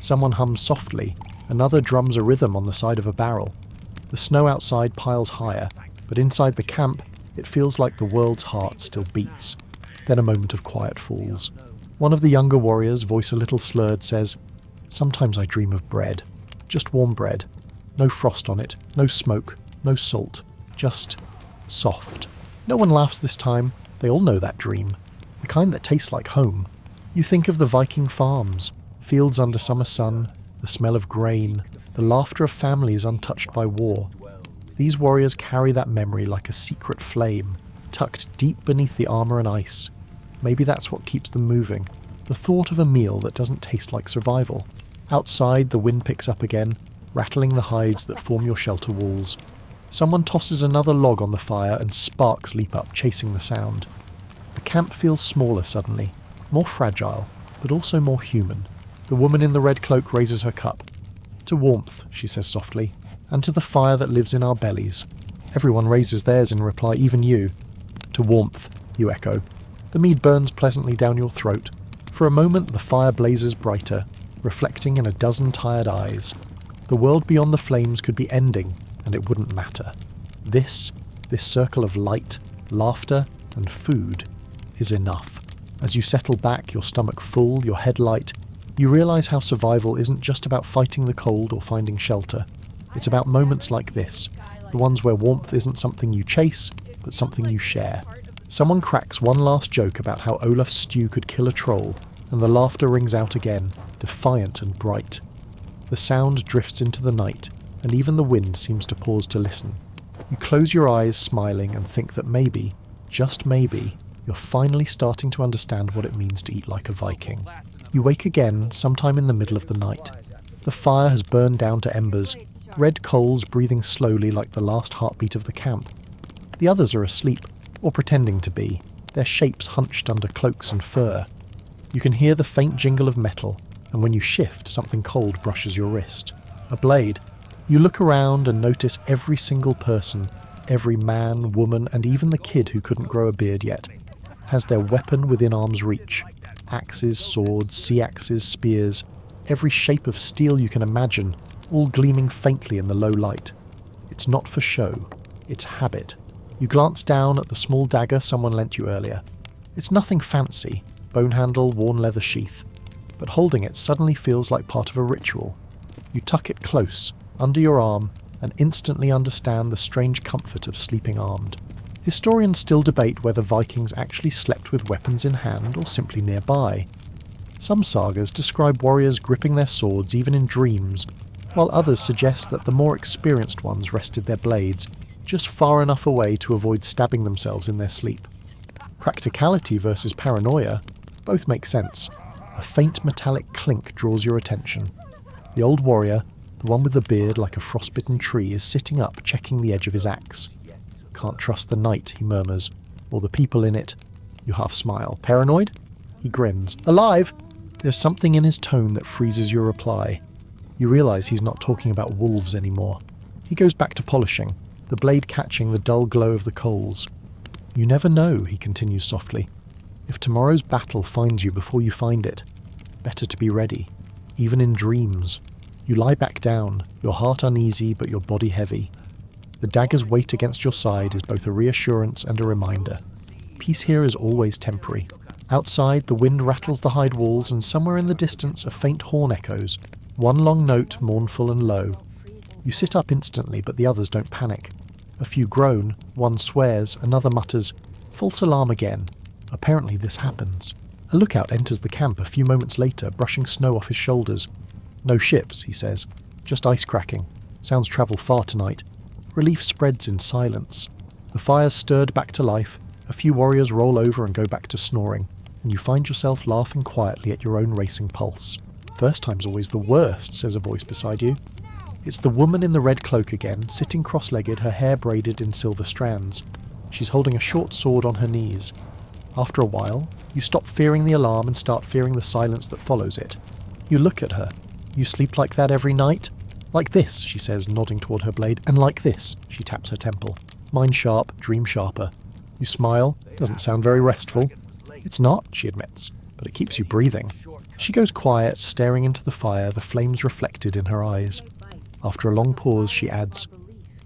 A: Someone hums softly, another drums a rhythm on the side of a barrel. The snow outside piles higher, but inside the camp, it feels like the world's heart still beats. Then a moment of quiet falls. One of the younger warriors, voice a little slurred, says, "Sometimes I dream of bread. Just warm bread. No frost on it, no smoke, no salt. Just soft." No one laughs this time. They all know that dream. The kind that tastes like home. You think of the Viking farms, fields under summer sun, the smell of grain, the laughter of families untouched by war. These warriors carry that memory like a secret flame, tucked deep beneath the armour and ice. Maybe that's what keeps them moving. The thought of a meal that doesn't taste like survival. Outside, the wind picks up again, rattling the hides that form your shelter walls. Someone tosses another log on the fire and sparks leap up, chasing the sound. The camp feels smaller suddenly, more fragile, but also more human. The woman in the red cloak raises her cup. To warmth, she says softly, and to the fire that lives in our bellies. Everyone raises theirs in reply, even you. To warmth, you echo. The mead burns pleasantly down your throat. For a moment the fire blazes brighter, reflecting in a dozen tired eyes. The world beyond the flames could be ending, and it wouldn't matter. This circle of light, laughter, and food is enough. As you settle back, your stomach full, your head light, you realise how survival isn't just about fighting the cold or finding shelter. It's about moments like this, the ones where warmth isn't something you chase, but something you share. Someone cracks one last joke about how Olaf's stew could kill a troll, and the laughter rings out again, defiant and bright. The sound drifts into the night, and even the wind seems to pause to listen. You close your eyes, smiling, and think that maybe, just maybe, you're finally starting to understand what it means to eat like a Viking. You wake again sometime in the middle of the night. The fire has burned down to embers, red coals breathing slowly like the last heartbeat of the camp. The others are asleep, or pretending to be, their shapes hunched under cloaks and fur. You can hear the faint jingle of metal, and when you shift, something cold brushes your wrist. A blade. You look around and notice every single person, every man, woman, and even the kid who couldn't grow a beard yet, has their weapon within arm's reach. Axes, swords, sea axes, spears, every shape of steel you can imagine, all gleaming faintly in the low light. It's not for show, it's habit. You glance down at the small dagger someone lent you earlier. It's nothing fancy, bone handle, worn leather sheath, but holding it suddenly feels like part of a ritual. You tuck it close, under your arm, and instantly understand the strange comfort of sleeping armed. Historians still debate whether Vikings actually slept with weapons in hand or simply nearby. Some sagas describe warriors gripping their swords even in dreams, while others suggest that the more experienced ones rested their blades just far enough away to avoid stabbing themselves in their sleep. Practicality versus paranoia, both make sense. A faint metallic clink draws your attention. The old warrior, the one with the beard like a frostbitten tree, is sitting up checking the edge of his axe. Can't trust the night, he murmurs, or the people in it. You half smile. Paranoid? He grins. Alive? There's something in his tone that freezes your reply. You realise he's not talking about wolves anymore. He goes back to polishing, the blade catching the dull glow of the coals. You never know, he continues softly. If tomorrow's battle finds you before you find it, better to be ready, even in dreams. You lie back down, your heart uneasy but your body heavy. The dagger's weight against your side is both a reassurance and a reminder. Peace here is always temporary. Outside, the wind rattles the hide walls, and somewhere in the distance a faint horn echoes, one long note, mournful and low. You sit up instantly, but the others don't panic. A few groan, one swears, another mutters, false alarm again. Apparently this happens. A lookout enters the camp a few moments later, brushing snow off his shoulders. No ships, he says. Just ice cracking. Sounds travel far tonight. Relief spreads in silence. The fire's stirred back to life, a few warriors roll over and go back to snoring, and you find yourself laughing quietly at your own racing pulse. First time's always the worst, says a voice beside you. It's the woman in the red cloak again, sitting cross-legged, her hair braided in silver strands. She's holding a short sword on her knees. After a while, you stop fearing the alarm and start fearing the silence that follows it. You look at her. You sleep like that every night? Like this, she says, nodding toward her blade, and like this, she taps her temple. Mind sharp, dream sharper. You smile, doesn't sound very restful. It's not, she admits, but it keeps you breathing. She goes quiet, staring into the fire, the flames reflected in her eyes. After a long pause, she adds,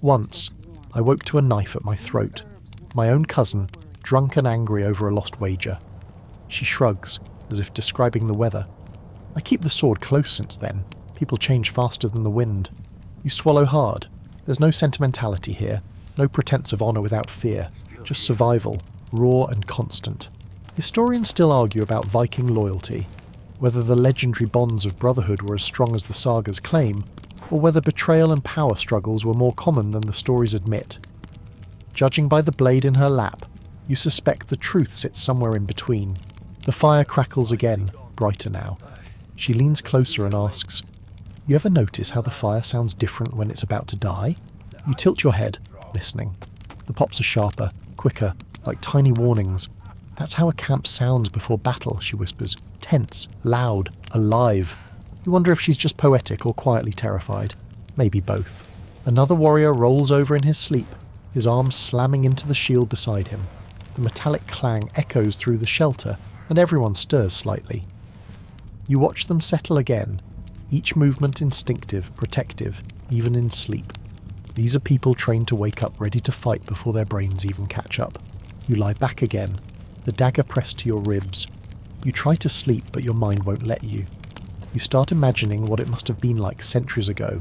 A: Once, I woke to a knife at my throat. My own cousin, drunk and angry over a lost wager. She shrugs, as if describing the weather. I keep the sword close since then. People change faster than the wind. You swallow hard. There's no sentimentality here, no pretense of honour without fear, just survival, raw and constant. Historians still argue about Viking loyalty, whether the legendary bonds of brotherhood were as strong as the sagas claim, or whether betrayal and power struggles were more common than the stories admit. Judging by the blade in her lap, you suspect the truth sits somewhere in between. The fire crackles again, brighter now. She leans closer and asks, You ever notice how the fire sounds different when it's about to die? You tilt your head, listening. The pops are sharper, quicker, like tiny warnings. That's how a camp sounds before battle, she whispers. Tense, loud, alive. You wonder if she's just poetic or quietly terrified. Maybe both. Another warrior rolls over in his sleep, his arms slamming into the shield beside him. The metallic clang echoes through the shelter, and everyone stirs slightly. You watch them settle again, each movement instinctive, protective, even in sleep. These are people trained to wake up ready to fight before their brains even catch up. You lie back again, the dagger pressed to your ribs. You try to sleep, but your mind won't let you. You start imagining what it must have been like centuries ago.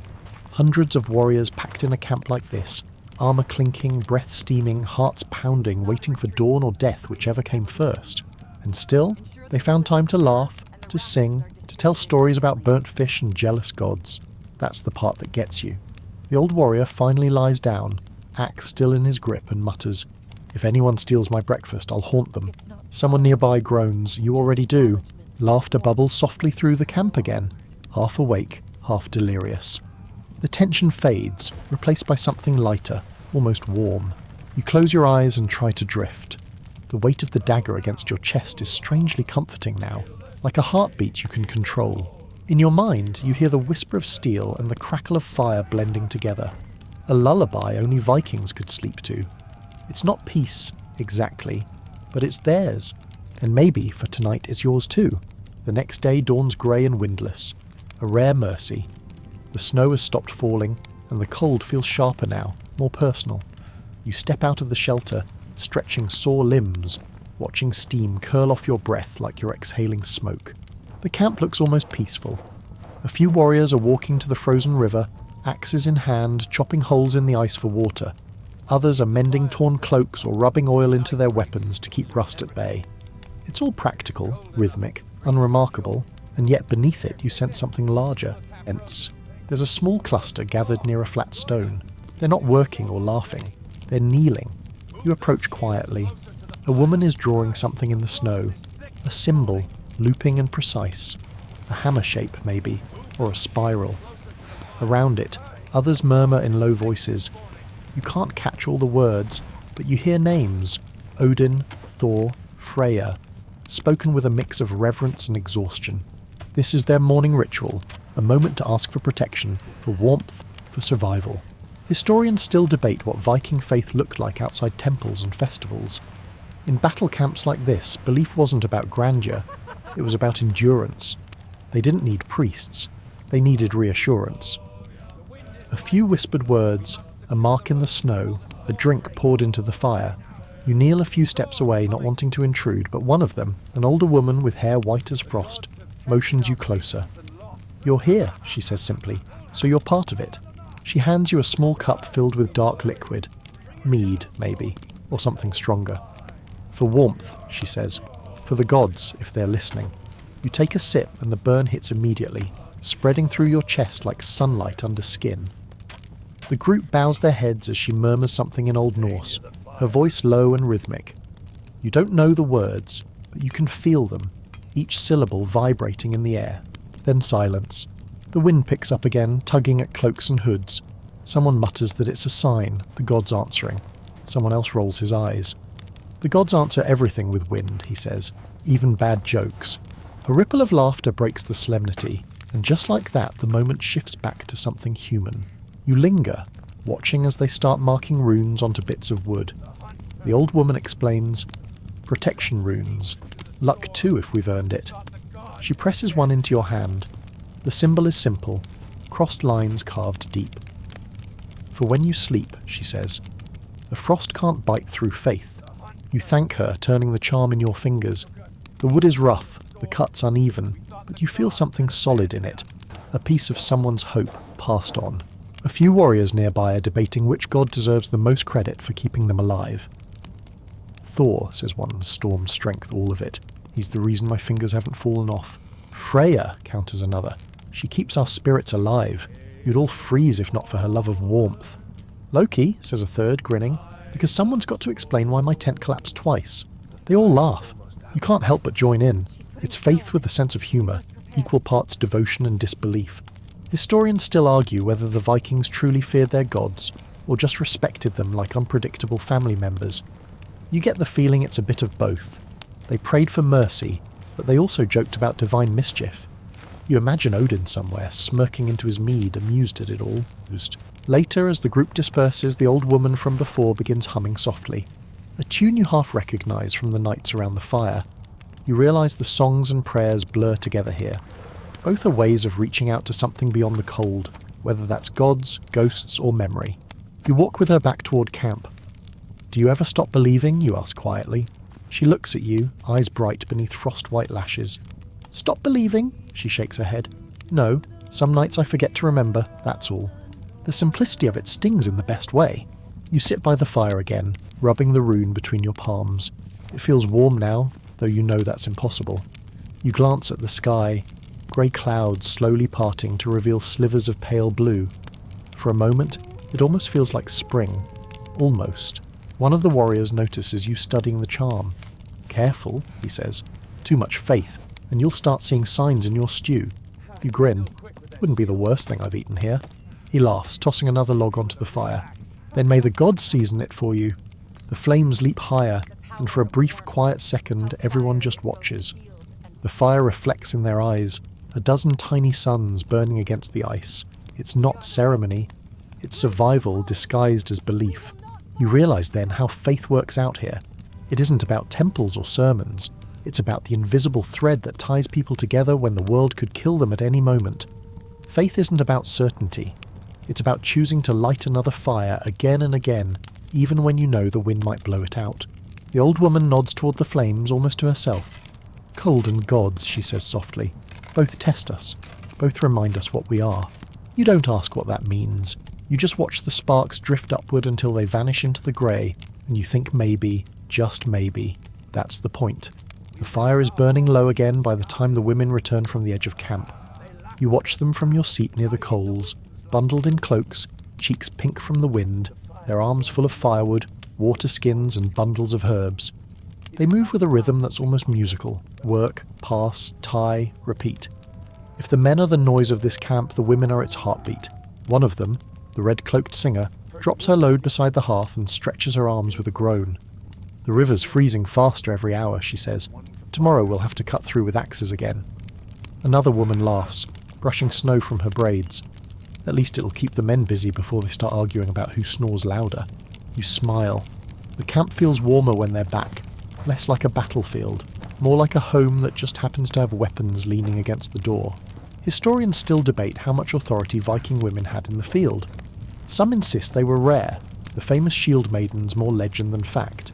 A: Hundreds of warriors packed in a camp like this, armour clinking, breath steaming, hearts pounding, waiting for dawn or death, whichever came first. And still, they found time to laugh, to sing, to tell stories about burnt fish and jealous gods. That's the part that gets you. The old warrior finally lies down, axe still in his grip, and mutters, "If anyone steals my breakfast, I'll haunt them." Someone nearby groans, "You already do." Laughter bubbles softly through the camp again, half awake, half delirious. The tension fades, replaced by something lighter, almost warm. You close your eyes and try to drift. The weight of the dagger against your chest is strangely comforting now, like a heartbeat you can control. In your mind, you hear the whisper of steel and the crackle of fire blending together. A lullaby only Vikings could sleep to. It's not peace, exactly, but it's theirs. And maybe, for tonight, is yours too. The next day dawns grey and windless. A rare mercy. The snow has stopped falling, and the cold feels sharper now, more personal. You step out of the shelter, stretching sore limbs, watching steam curl off your breath like you're exhaling smoke. The camp looks almost peaceful. A few warriors are walking to the frozen river, axes in hand, chopping holes in the ice for water. Others are mending torn cloaks or rubbing oil into their weapons to keep rust at bay. It's all practical, rhythmic, unremarkable, and yet beneath it you sense something larger, dense. There's a small cluster gathered near a flat stone. They're not working or laughing. They're kneeling. You approach quietly. A woman is drawing something in the snow. A symbol, looping and precise. A hammer shape, maybe, or a spiral. Around it, others murmur in low voices. You can't catch all the words, but you hear names. Odin, Thor, Freya, spoken with a mix of reverence and exhaustion. This is their morning ritual, a moment to ask for protection, for warmth, for survival. Historians still debate what Viking faith looked like outside temples and festivals. In battle camps like this, belief wasn't about grandeur, it was about endurance. They didn't need priests, they needed reassurance. A few whispered words, a mark in the snow, a drink poured into the fire. You kneel a few steps away, not wanting to intrude, but one of them, an older woman with hair white as frost, motions you closer. "You're here," she says simply, "so you're part of it." She hands you a small cup filled with dark liquid. Mead, maybe, or something stronger. "For warmth," she says. "For the gods, if they're listening." You take a sip and the burn hits immediately, spreading through your chest like sunlight under skin. The group bows their heads as she murmurs something in Old Norse, her voice low and rhythmic. You don't know the words, but you can feel them, each syllable vibrating in the air. Then silence. The wind picks up again, tugging at cloaks and hoods. Someone mutters that it's a sign, the gods answering. Someone else rolls his eyes. The gods answer everything with wind, he says, even bad jokes. A ripple of laughter breaks the solemnity, and just like that the moment shifts back to something human. You linger, watching as they start marking runes onto bits of wood. The old woman explains, "Protection runes. Luck too if we've earned it." She presses one into your hand. The symbol is simple, crossed lines carved deep. "For when you sleep," she says. "The frost can't bite through faith." You thank her, turning the charm in your fingers. The wood is rough, the cuts uneven, but you feel something solid in it, a piece of someone's hope passed on. A few warriors nearby are debating which god deserves the most credit for keeping them alive. "Thor," says one, storm strength all of it. "He's the reason my fingers haven't fallen off." "Freya," counters another. "She keeps our spirits alive. You'd all freeze if not for her love of warmth." "Loki," says a third, grinning, "because someone's got to explain why my tent collapsed twice." They all laugh. You can't help but join in. It's faith with a sense of humour, equal parts devotion and disbelief. Historians still argue whether the Vikings truly feared their gods, or just respected them like unpredictable family members. You get the feeling it's a bit of both. They prayed for mercy, but they also joked about divine mischief. You imagine Odin somewhere, smirking into his mead, amused at it all. Later, as the group disperses, the old woman from before begins humming softly. A tune you half recognise from the nights around the fire. You realise the songs and prayers blur together here. Both are ways of reaching out to something beyond the cold, whether that's gods, ghosts, or memory. You walk with her back toward camp. "Do you ever stop believing?" you ask quietly. She looks at you, eyes bright beneath frost-white lashes. "Stop believing?" She shakes her head. "No, some nights I forget to remember, that's all." The simplicity of it stings in the best way. You sit by the fire again, rubbing the rune between your palms. It feels warm now, though you know that's impossible. You glance at the sky, grey clouds slowly parting to reveal slivers of pale blue. For a moment, it almost feels like spring. Almost. One of the warriors notices you studying the charm. "Careful," he says. "Too much faith, and you'll start seeing signs in your stew." You grin. "Wouldn't be the worst thing I've eaten here." He laughs, tossing another log onto the fire. "Then may the gods season it for you." The flames leap higher, and for a brief, quiet second, everyone just watches. The fire reflects in their eyes, a dozen tiny suns burning against the ice. It's not ceremony. It's survival disguised as belief. You realise then how faith works out here. It isn't about temples or sermons. It's about the invisible thread that ties people together when the world could kill them at any moment. Faith isn't about certainty. It's about choosing to light another fire again and again, even when you know the wind might blow it out. The old woman nods toward the flames, almost to herself. "Cold and gods," she says softly. "Both test us. Both remind us what we are." You don't ask what that means. You just watch the sparks drift upward until they vanish into the grey, and you think maybe, just maybe, that's the point. The fire is burning low again by the time the women return from the edge of camp. You watch them from your seat near the coals, bundled in cloaks, cheeks pink from the wind, their arms full of firewood, water skins and bundles of herbs. They move with a rhythm that's almost musical. Work, pass, tie, repeat. If the men are the noise of this camp, the women are its heartbeat. One of them, the red-cloaked singer, drops her load beside the hearth and stretches her arms with a groan. "The river's freezing faster every hour," she says. "Tomorrow we'll have to cut through with axes again." Another woman laughs, brushing snow from her braids. "At least it'll keep the men busy before they start arguing about who snores louder." You smile. The camp feels warmer when they're back, less like a battlefield, more like a home that just happens to have weapons leaning against the door. Historians still debate how much authority Viking women had in the field. Some insist they were rare, the famous shield maidens more legend than fact.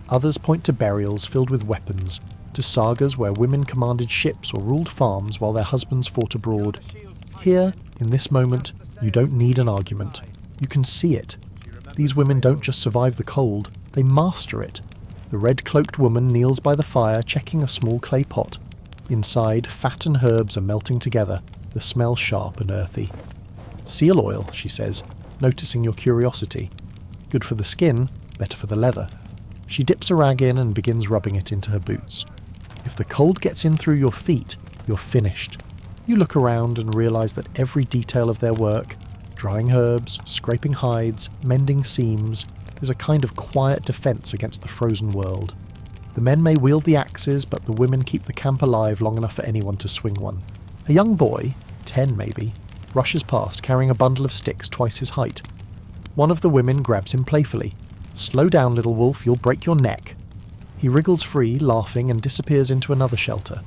A: Others point to burials filled with weapons, to sagas where women commanded ships or ruled farms while their husbands fought abroad. Here, in this moment, you don't need an argument. You can see it. These women don't just survive the cold, they master it. The red-cloaked woman kneels by the fire, checking a small clay pot. Inside, fat and herbs are melting together, the smell sharp and earthy. "Seal oil," she says, noticing your curiosity. "Good for the skin, better for the leather." She dips a rag in and begins rubbing it into her boots. If the cold gets in through your feet, you're finished. You look around and realise that every detail of their work, drying herbs, scraping hides, mending seams, is a kind of quiet defence against the frozen world. The men may wield the axes, but the women keep the camp alive long enough for anyone to swing one. A young boy, 10 maybe, rushes past carrying a bundle of sticks twice his height. One of the women grabs him playfully. "Slow down, little wolf, you'll break your neck." He wriggles free, laughing, and disappears into another shelter.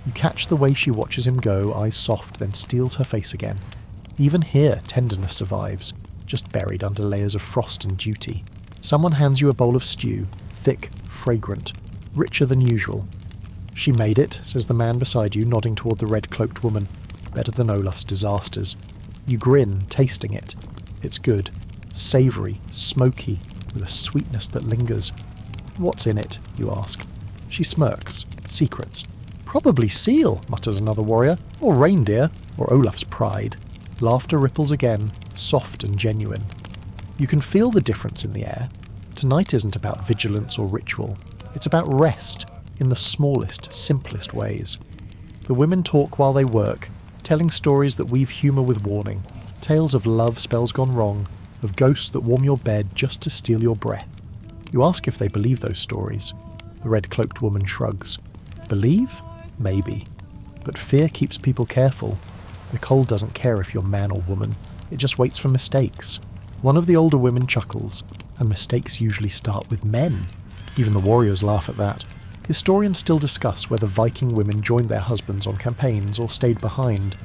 A: You catch the way she watches him go, eyes soft, then steals her face again. Even here, tenderness survives, just buried under layers of frost and duty. Someone hands you a bowl of stew, thick, fragrant, richer than usual. "She made it," says the man beside you, nodding toward the red-cloaked woman. "Better than Olaf's disasters." You grin, tasting it. It's good. Savoury, smoky, with a sweetness that lingers. "What's in it?" you ask. She smirks. "Secrets." "Probably seal," mutters another warrior. "Or reindeer. Or Olaf's pride." Laughter ripples again, soft and genuine. You can feel the difference in the air. Tonight isn't about vigilance or ritual. It's about rest, in the smallest, simplest ways. The women talk while they work, telling stories that weave humour with warning. Tales of love spells gone wrong, of ghosts that warm your bed just to steal your breath. You ask if they believe those stories. The red-cloaked woman shrugs. Believe? Maybe. But fear keeps people careful. The cold doesn't care if you're man or woman. It just waits for mistakes. One of the older women chuckles, and mistakes usually start with men. Even the warriors laugh at that. Historians still discuss whether Viking women joined their husbands on campaigns or stayed behind.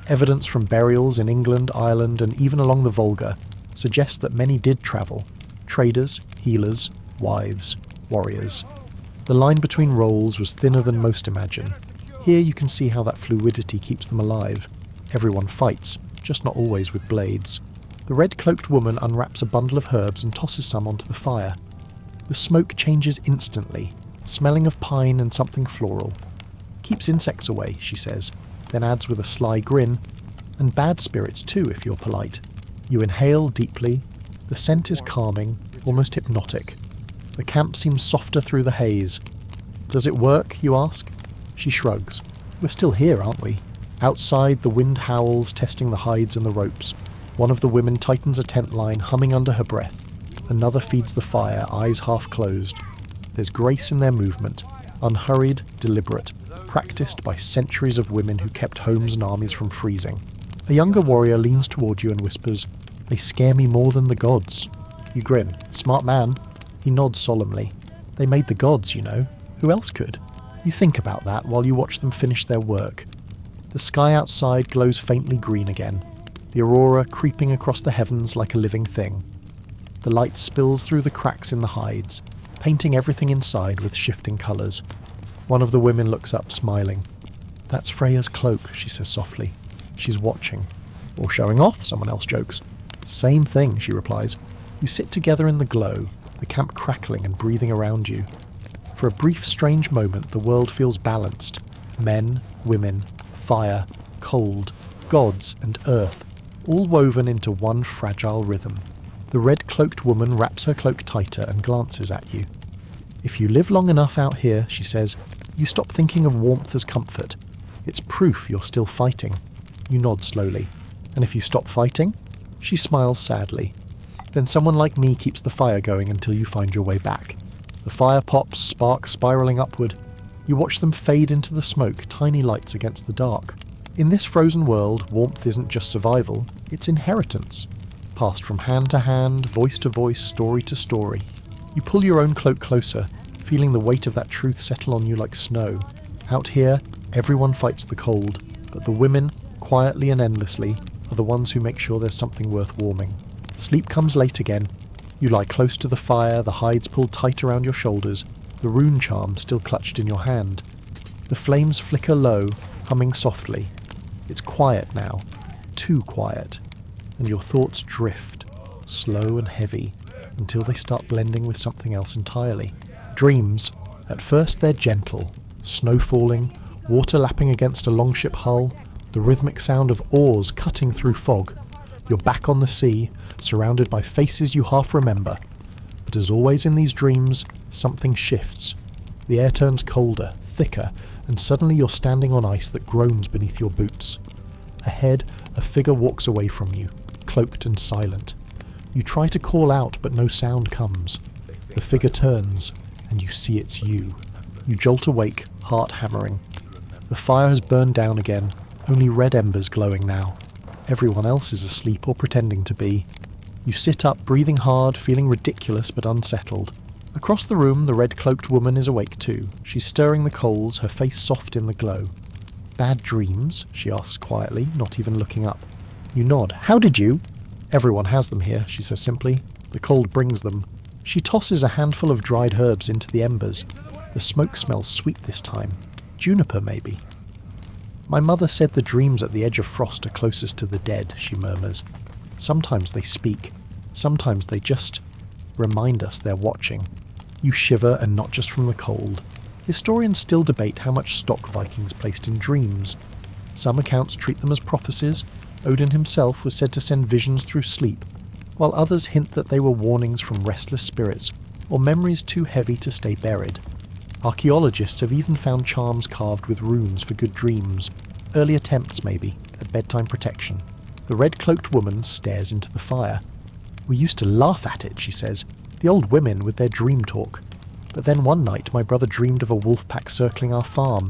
A: Evidence from burials in England, Ireland, and even along the Volga suggests that many did travel. Traders, healers, wives, warriors. The line between roles was thinner than most imagine. Here you can see how that fluidity keeps them alive. Everyone fights, just not always with blades. The red-cloaked woman unwraps a bundle of herbs and tosses some onto the fire. The smoke changes instantly, smelling of pine and something floral. Keeps insects away, she says, then adds with a sly grin, and bad spirits too if you're polite. You inhale deeply. The scent is calming, almost hypnotic. The camp seems softer through the haze. Does it work, you ask? She shrugs. We're still here, aren't we? Outside, the wind howls, testing the hides and the ropes. One of the women tightens a tent line, humming under her breath. Another feeds the fire, eyes half closed. There's grace in their movement, unhurried, deliberate, practiced by centuries of women who kept homes and armies from freezing. A younger warrior leans toward you and whispers, "They scare me more than the gods." You grin. Smart man. He nods solemnly. They made the gods, you know. Who else could? You think about that while you watch them finish their work. The sky outside glows faintly green again, the aurora creeping across the heavens like a living thing. The light spills through the cracks in the hides, painting everything inside with shifting colours. One of the women looks up, smiling. "That's Freya's cloak," she says softly. "She's watching." "Or showing off," someone else jokes. "Same thing," she replies. You sit together in the glow, the camp crackling and breathing around you. For a brief, strange moment, the world feels balanced. Men, women, fire, cold, gods and earth, all woven into one fragile rhythm. The red-cloaked woman wraps her cloak tighter and glances at you. "If you live long enough out here," she says, "you stop thinking of warmth as comfort. It's proof you're still fighting." You nod slowly. "And if you stop fighting?" She smiles sadly. "Then someone like me keeps the fire going until you find your way back." The fire pops, sparks spiralling upward. You watch them fade into the smoke, tiny lights against the dark. In this frozen world, warmth isn't just survival, it's inheritance. Passed from hand to hand, voice to voice, story to story. You pull your own cloak closer, feeling the weight of that truth settle on you like snow. Out here, everyone fights the cold, but the women, quietly and endlessly, are the ones who make sure there's something worth warming. Sleep comes late again. You lie close to the fire, the hides pulled tight around your shoulders, the rune charm still clutched in your hand. The flames flicker low, humming softly. It's quiet now, too quiet, and your thoughts drift, slow and heavy, until they start blending with something else entirely. Dreams. At first they're gentle, snow falling, water lapping against a longship hull, the rhythmic sound of oars cutting through fog. You're back on the sea, surrounded by faces you half remember. But as always in these dreams, something shifts. The air turns colder, thicker, and suddenly you're standing on ice that groans beneath your boots. Ahead, a figure walks away from you, cloaked and silent. You try to call out, but no sound comes. The figure turns, and you see it's you. You jolt awake, heart hammering. The fire has burned down again, only red embers glowing now. Everyone else is asleep or pretending to be. You sit up, breathing hard, feeling ridiculous but unsettled. Across the room, the red-cloaked woman is awake too. She's stirring the coals, her face soft in the glow. "Bad dreams?" she asks quietly, not even looking up. You nod. "How did you?" "Everyone has them here," she says simply. "The cold brings them." She tosses a handful of dried herbs into the embers. The smoke smells sweet this time. Juniper, maybe. "My mother said the dreams at the edge of frost are closest to the dead," she murmurs. "Sometimes they speak. Sometimes they just remind us they're watching." You shiver, and not just from the cold. Historians still debate how much stock Vikings placed in dreams. Some accounts treat them as prophecies. Odin himself was said to send visions through sleep, while others hint that they were warnings from restless spirits or memories too heavy to stay buried. Archaeologists have even found charms carved with runes for good dreams, early attempts maybe, at bedtime protection. The red-cloaked woman stares into the fire. "We used to laugh at it," she says. "The old women with their dream talk. But then one night my brother dreamed of a wolf pack circling our farm.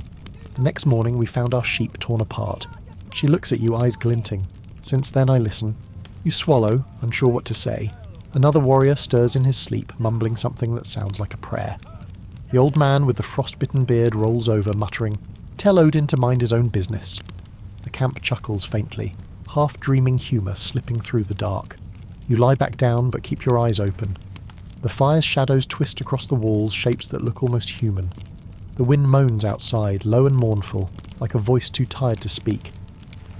A: The next morning we found our sheep torn apart. She looks at you, eyes glinting. Since then I listen. You swallow, unsure what to say. Another warrior stirs in his sleep, mumbling something that sounds like a prayer. The old man with the frostbitten beard rolls over, muttering, "Tell Odin to mind his own business." The camp chuckles faintly, half-dreaming humour slipping through the dark. You lie back down, but keep your eyes open. The fire's shadows twist across the walls, shapes that look almost human. The wind moans outside, low and mournful, like a voice too tired to speak.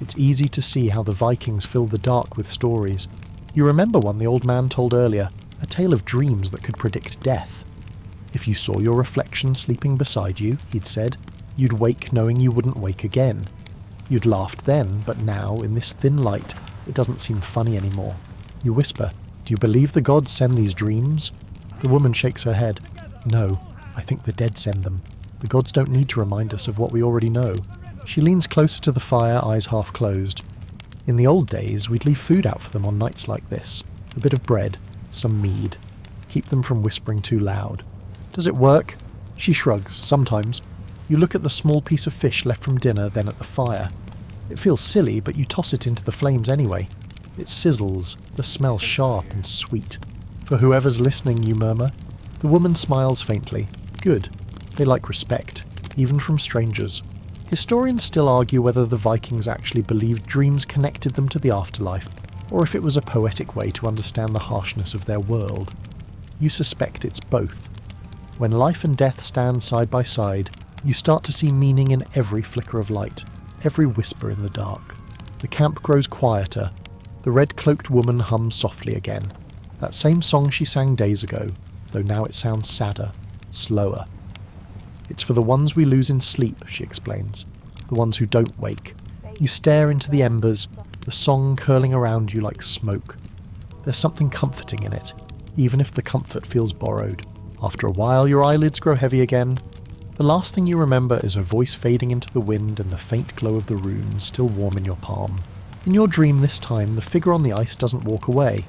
A: It's easy to see how the Vikings filled the dark with stories. You remember one the old man told earlier, a tale of dreams that could predict death. If you saw your reflection sleeping beside you, he'd said, you'd wake knowing you wouldn't wake again. You'd laughed then, but now, in this thin light, it doesn't seem funny anymore. You whisper, "Do you believe the gods send these dreams?" The woman shakes her head. "No, I think the dead send them. The gods don't need to remind us of what we already know." She leans closer to the fire, eyes half closed. In the old days, we'd leave food out for them on nights like this. A bit of bread, some mead. Keep them from whispering too loud. "Does it work?" She shrugs, sometimes. You look at the small piece of fish left from dinner, then at the fire. It feels silly, but you toss it into the flames anyway. It sizzles, the smell sharp and sweet. "For whoever's listening," you murmur. The woman smiles faintly. Good. They like respect, even from strangers. Historians still argue whether the Vikings actually believed dreams connected them to the afterlife, or if it was a poetic way to understand the harshness of their world. You suspect it's both. When life and death stand side by side, you start to see meaning in every flicker of light, every whisper in the dark. The camp grows quieter. The red-cloaked woman hums softly again. That same song she sang days ago, though now it sounds sadder, slower. "It's for the ones we lose in sleep," she explains. "The ones who don't wake." You stare into the embers, the song curling around you like smoke. There's something comforting in it, even if the comfort feels borrowed. After a while, your eyelids grow heavy again. The last thing you remember is her voice fading into the wind and the faint glow of the rune still warm in your palm. In your dream this time, the figure on the ice doesn't walk away.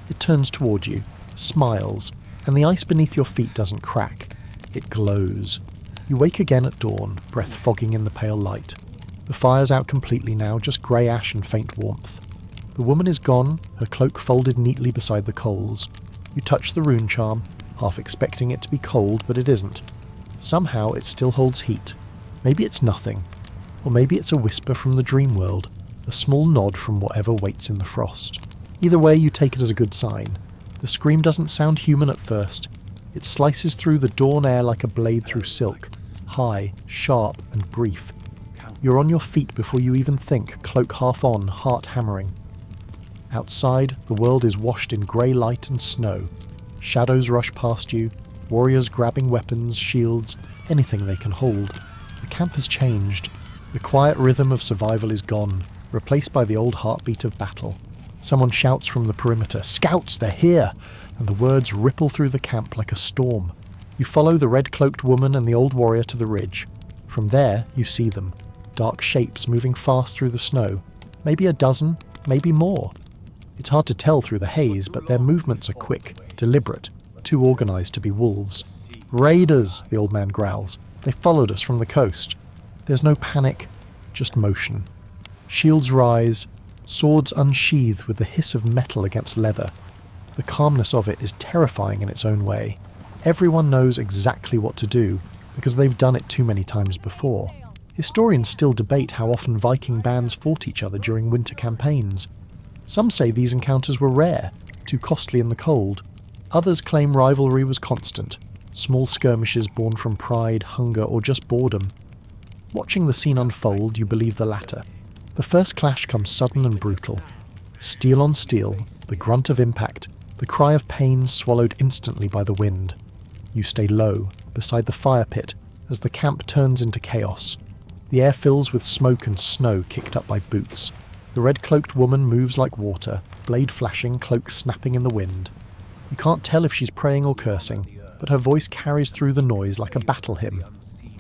A: It turns toward you, smiles, and the ice beneath your feet doesn't crack. It glows. You wake again at dawn, breath fogging in the pale light. The fire's out completely now, just grey ash and faint warmth. The woman is gone, her cloak folded neatly beside the coals. You touch the rune charm, half expecting it to be cold, but it isn't. Somehow it still holds heat. Maybe it's nothing. Or maybe it's a whisper from the dream world, a small nod from whatever waits in the frost. Either way, you take it as a good sign. The scream doesn't sound human at first. It slices through the dawn air like a blade through silk, high, sharp, and brief. You're on your feet before you even think, cloak half on, heart hammering. Outside, the world is washed in grey light and snow. Shadows rush past you, warriors grabbing weapons, shields, anything they can hold. The camp has changed. The quiet rhythm of survival is gone, replaced by the old heartbeat of battle. Someone shouts from the perimeter, "Scouts, they're here!" And the words ripple through the camp like a storm. You follow the red-cloaked woman and the old warrior to the ridge. From there, you see them. Dark shapes moving fast through the snow. Maybe a dozen, maybe more. It's hard to tell through the haze, but their movements are quick, deliberate, too organised to be wolves. "Raiders," the old man growls. "They followed us from the coast." There's no panic, just motion. Shields rise, swords unsheathed with the hiss of metal against leather. The calmness of it is terrifying in its own way. Everyone knows exactly what to do, because they've done it too many times before. Historians still debate how often Viking bands fought each other during winter campaigns. Some say these encounters were rare, too costly in the cold. Others claim rivalry was constant, small skirmishes born from pride, hunger, or just boredom. Watching the scene unfold, you believe the latter. The first clash comes sudden and brutal. Steel on steel, the grunt of impact, the cry of pain swallowed instantly by the wind. You stay low, beside the fire pit, as the camp turns into chaos. The air fills with smoke and snow kicked up by boots. The red-cloaked woman moves like water, blade flashing, cloak snapping in the wind. You can't tell if she's praying or cursing, but her voice carries through the noise like a battle hymn.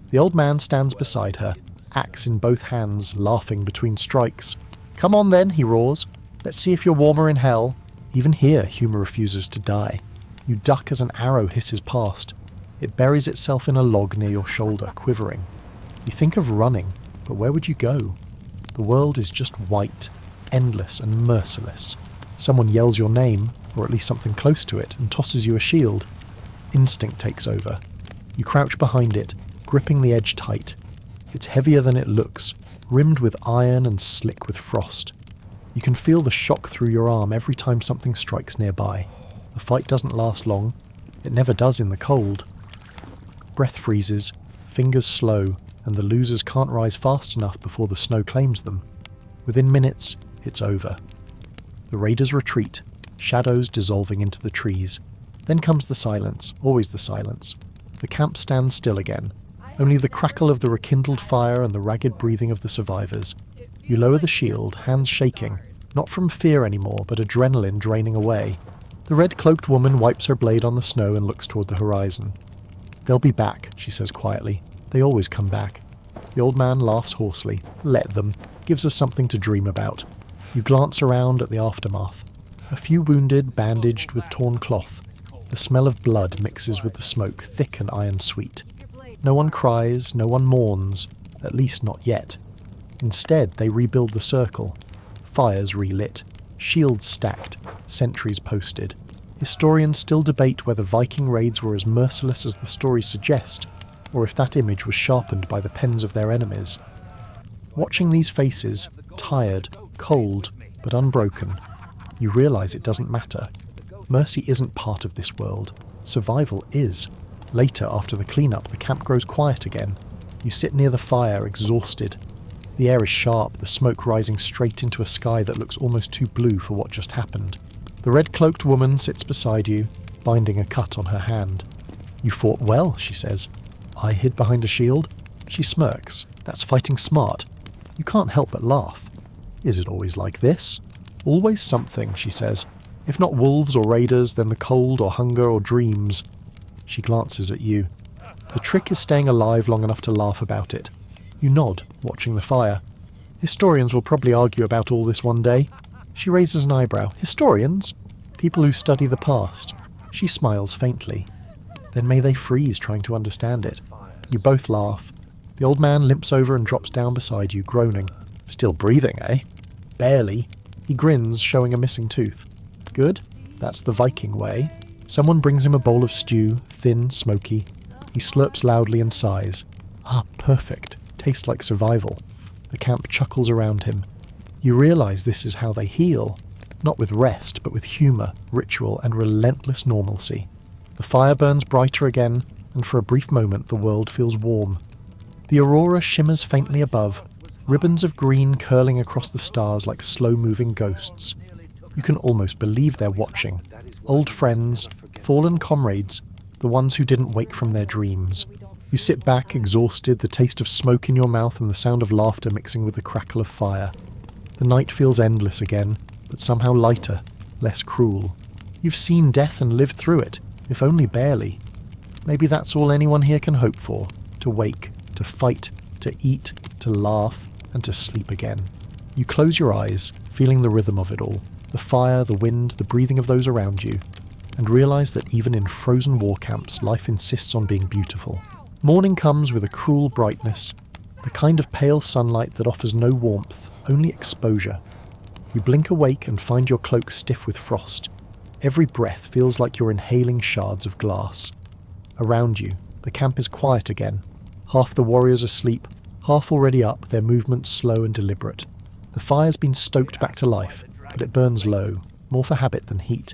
A: The old man stands beside her, axe in both hands, laughing between strikes. "Come on then," he roars. "Let's see if you're warmer in hell." Even here, humor refuses to die. You duck as an arrow hisses past. It buries itself in a log near your shoulder, quivering. You think of running, but where would you go? The world is just white, endless and merciless. Someone yells your name, or at least something close to it, and tosses you a shield. Instinct takes over. You crouch behind it, gripping the edge tight. It's heavier than it looks, rimmed with iron and slick with frost. You can feel the shock through your arm every time something strikes nearby. The fight doesn't last long. It never does in the cold. Breath freezes, fingers slow, and the losers can't rise fast enough before the snow claims them. Within minutes, it's over. The raiders retreat, shadows dissolving into the trees. Then comes the silence, always the silence. The camp stands still again. Only the crackle of the rekindled fire and the ragged breathing of the survivors. You lower the shield, hands shaking, not from fear anymore, but adrenaline draining away. The red-cloaked woman wipes her blade on the snow and looks toward the horizon. "They'll be back," she says quietly. "They always come back." The old man laughs hoarsely. "Let them. Gives us something to dream about." You glance around at the aftermath. A few wounded, bandaged with torn cloth. The smell of blood mixes with the smoke, thick and iron-sweet. No one cries, no one mourns, at least not yet. Instead, they rebuild the circle. Fires relit, shields stacked, sentries posted. Historians still debate whether Viking raids were as merciless as the stories suggest, or if that image was sharpened by the pens of their enemies. Watching these faces, tired, cold, but unbroken, you realise it doesn't matter. Mercy isn't part of this world. Survival is. Later, after the cleanup, the camp grows quiet again. You sit near the fire, exhausted. The air is sharp, the smoke rising straight into a sky that looks almost too blue for what just happened. The red-cloaked woman sits beside you, binding a cut on her hand. "You fought well," she says. "I hid behind a shield." She smirks. "That's fighting smart." You can't help but laugh. "Is it always like this?" "Always something," she says. "If not wolves or raiders, then the cold or hunger or dreams." She glances at you. The trick is staying alive long enough to laugh about it. You nod, watching the fire. "Historians will probably argue about all this one day." She raises an eyebrow. "Historians?" "People who study the past." She smiles faintly. "Then may they freeze trying to understand it." You both laugh. The old man limps over and drops down beside you, groaning. "Still breathing, eh?" "Barely." He grins, showing a missing tooth. "Good. That's the Viking way." Someone brings him a bowl of stew, thin, smoky. He slurps loudly and sighs. "Ah, perfect. Tastes like survival." The camp chuckles around him. You realise this is how they heal. Not with rest, but with humour, ritual, and relentless normalcy. The fire burns brighter again, and for a brief moment the world feels warm. The aurora shimmers faintly above, ribbons of green curling across the stars like slow-moving ghosts. You can almost believe they're watching. Old friends, fallen comrades, the ones who didn't wake from their dreams. You sit back, exhausted, the taste of smoke in your mouth and the sound of laughter mixing with the crackle of fire. The night feels endless again, but somehow lighter, less cruel. You've seen death and lived through it, if only barely. Maybe that's all anyone here can hope for, to wake, to fight, to eat, to laugh, and to sleep again. You close your eyes, feeling the rhythm of it all, the fire, the wind, the breathing of those around you, and realise that even in frozen war camps, life insists on being beautiful. Morning comes with a cruel brightness, the kind of pale sunlight that offers no warmth, only exposure. You blink awake and find your cloak stiff with frost. Every breath feels like you're inhaling shards of glass. Around you, the camp is quiet again. Half the warriors asleep, half already up, their movements slow and deliberate. The fire's been stoked back to life, but it burns low, more for habit than heat.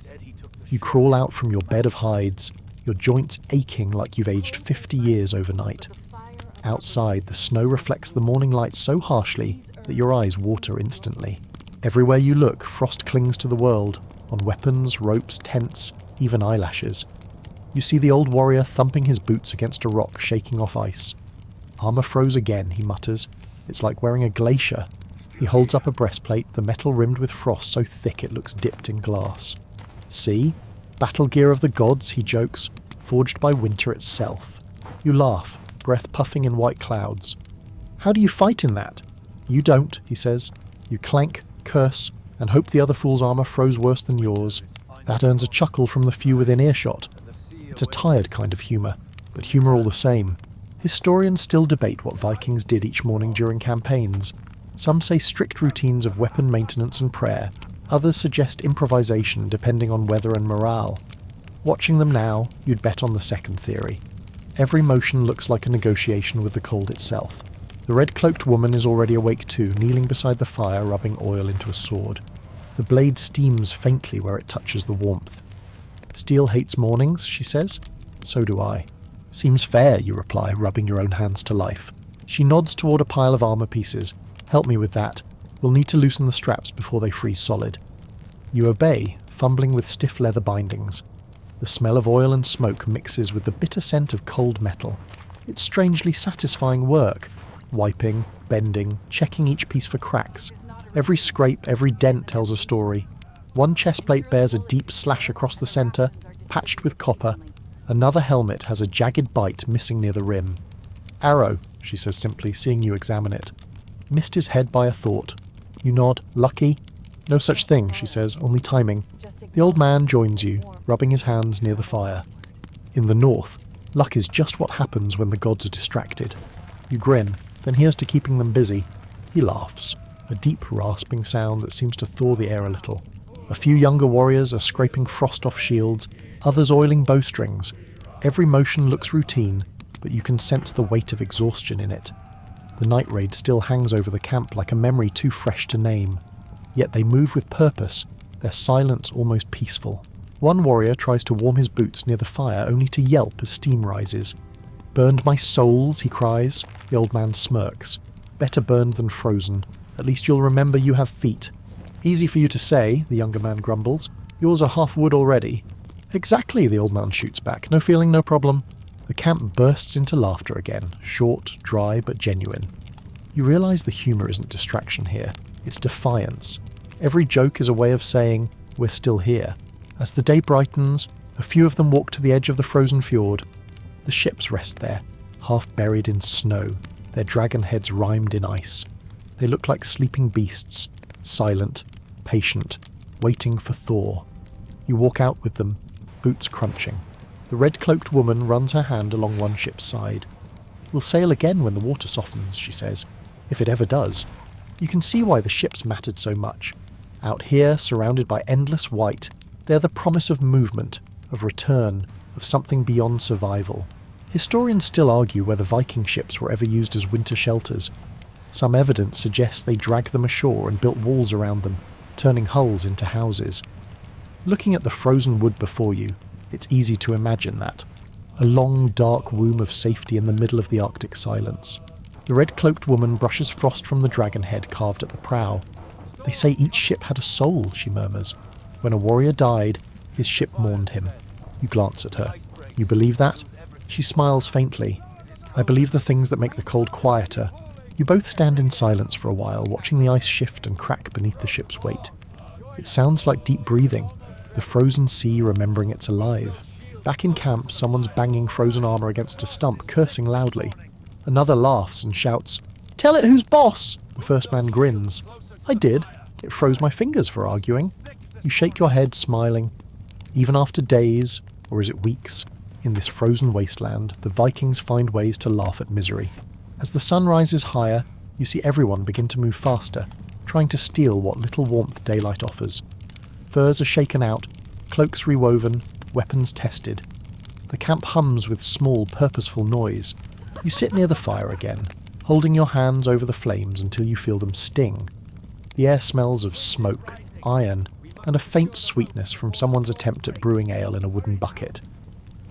A: You crawl out from your bed of hides, your joints aching like you've aged 50 years overnight. Outside, the snow reflects the morning light so harshly that your eyes water instantly. Everywhere you look, frost clings to the world, on weapons, ropes, tents, even eyelashes. You see the old warrior thumping his boots against a rock, shaking off ice. "Armour froze again," he mutters. "It's like wearing a glacier." He holds up a breastplate, the metal rimmed with frost so thick it looks dipped in glass. "See? Battle gear of the gods," he jokes, "forged by winter itself." You laugh, breath puffing in white clouds. "How do you fight in that?" "You don't," he says. "You clank, curse, and hope the other fool's armour froze worse than yours. That earns a chuckle from the few within earshot. It's a tired kind of humour. but humour all the same. Historians still debate what Vikings did each morning during campaigns. Some say strict routines of weapon maintenance and prayer. Others suggest improvisation depending on weather and morale. Watching them now, you'd bet on the second theory. Every motion looks like a negotiation with the cold itself. The red-cloaked woman is already awake too, kneeling beside the fire, rubbing oil into a sword. The blade steams faintly where it touches the warmth. "Steel hates mornings," she says. "So do I." "Seems fair," you reply, rubbing your own hands to life. She nods toward a pile of armour pieces. "Help me with that. We'll need to loosen the straps before they freeze solid." You obey, fumbling with stiff leather bindings. The smell of oil and smoke mixes with the bitter scent of cold metal. It's strangely satisfying work. Wiping, bending, checking each piece for cracks. Every scrape, every dent tells a story. One chest plate bears a deep slash across the centre, patched with copper. Another helmet has a jagged bite missing near the rim. "Arrow," she says simply, seeing you examine it. Missed his head by a thought. You nod. "Lucky?" "No such thing," she says, "only timing." The old man joins you, rubbing his hands near the fire. In the north, luck is just what happens when the gods are distracted. You grin, then here's to keeping them busy. He laughs, a deep rasping sound that seems to thaw the air a little. A few younger warriors are scraping frost off shields, others oiling bowstrings. Every motion looks routine, but you can sense the weight of exhaustion in it. The night raid still hangs over the camp like a memory too fresh to name. Yet they move with purpose, their silence almost peaceful. One warrior tries to warm his boots near the fire only to yelp as steam rises. "Burned my soles," he cries. The old man smirks. "Better burned than frozen. At least you'll remember you have feet." "Easy for you to say," the younger man grumbles. "Yours are half wood already." "Exactly," the old man shoots back. "No feeling, no problem." The camp bursts into laughter again, short, dry, but genuine. You realise the humour isn't distraction here. It's defiance. Every joke is a way of saying, "We're still here." As the day brightens, a few of them walk to the edge of the frozen fjord. The ships rest there, half buried in snow, their dragon heads rimed in ice. They look like sleeping beasts, silent, patient, waiting for thaw. You walk out with them, boots crunching. The red-cloaked woman runs her hand along one ship's side. "We'll sail again when the water softens," she says, "if it ever does." You can see why the ships mattered so much. Out here, surrounded by endless white, they're the promise of movement, of return, of something beyond survival. Historians still argue whether Viking ships were ever used as winter shelters. Some evidence suggests they dragged them ashore and built walls around them, turning hulls into houses. Looking at the frozen wood before you, it's easy to imagine that. A long, dark womb of safety in the middle of the Arctic silence. The red-cloaked woman brushes frost from the dragon head carved at the prow. "They say each ship had a soul," she murmurs. "When a warrior died, his ship mourned him." You glance at her. "You believe that?" She smiles faintly. "I believe the things that make the cold quieter." You both stand in silence for a while, watching the ice shift and crack beneath the ship's weight. It sounds like deep breathing, the frozen sea remembering it's alive. Back in camp, someone's banging frozen armour against a stump, cursing loudly. Another laughs and shouts, "Tell it who's boss!" The first man grins. "I did. It froze my fingers for arguing." You shake your head, smiling. Even after days, or is it weeks, in this frozen wasteland, the Vikings find ways to laugh at misery. As the sun rises higher, you see everyone begin to move faster, trying to steal what little warmth daylight offers. Furs are shaken out, cloaks rewoven, weapons tested. The camp hums with small, purposeful noise. You sit near the fire again, holding your hands over the flames until you feel them sting. The air smells of smoke, iron, and a faint sweetness from someone's attempt at brewing ale in a wooden bucket.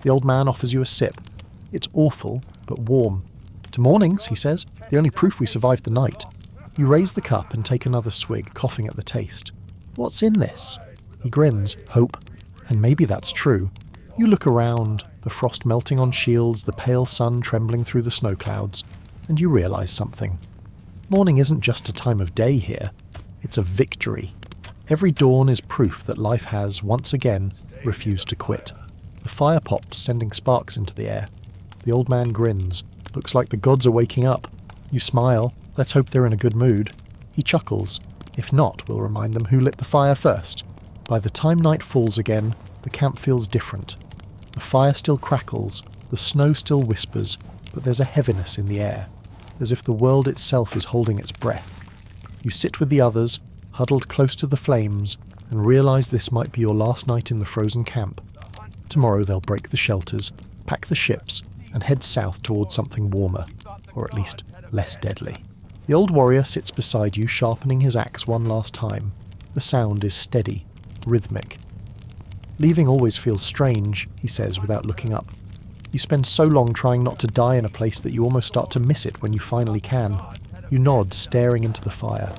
A: The old man offers you a sip. It's awful, but warm. "To mornings," he says, "the only proof we survived the night." You raise the cup and take another swig, coughing at the taste. "What's in this?" He grins. "Hope. And maybe that's true." You look around, the frost melting on shields, the pale sun trembling through the snow clouds, and you realise something. Morning isn't just a time of day here. It's a victory. Every dawn is proof that life has, once again, refused to quit. The fire pops, sending sparks into the air. The old man grins. "Looks like the gods are waking up." You smile. "Let's hope they're in a good mood." He chuckles. "If not, we'll remind them who lit the fire first." By the time night falls again, the camp feels different. The fire still crackles, The snow still whispers, but there's a heaviness in the air, as if the world itself is holding its breath. You sit with the others, huddled close to the flames, and realise this might be your last night in the frozen camp. Tomorrow they'll break the shelters, pack the ships, and head south towards something warmer, or at least less deadly. The old warrior sits beside you, sharpening his axe one last time. The sound is steady, rhythmic. Leaving always feels strange, he says without looking up. You spend so long trying not to die in a place that you almost start to miss it when you finally can. You nod, staring into the fire.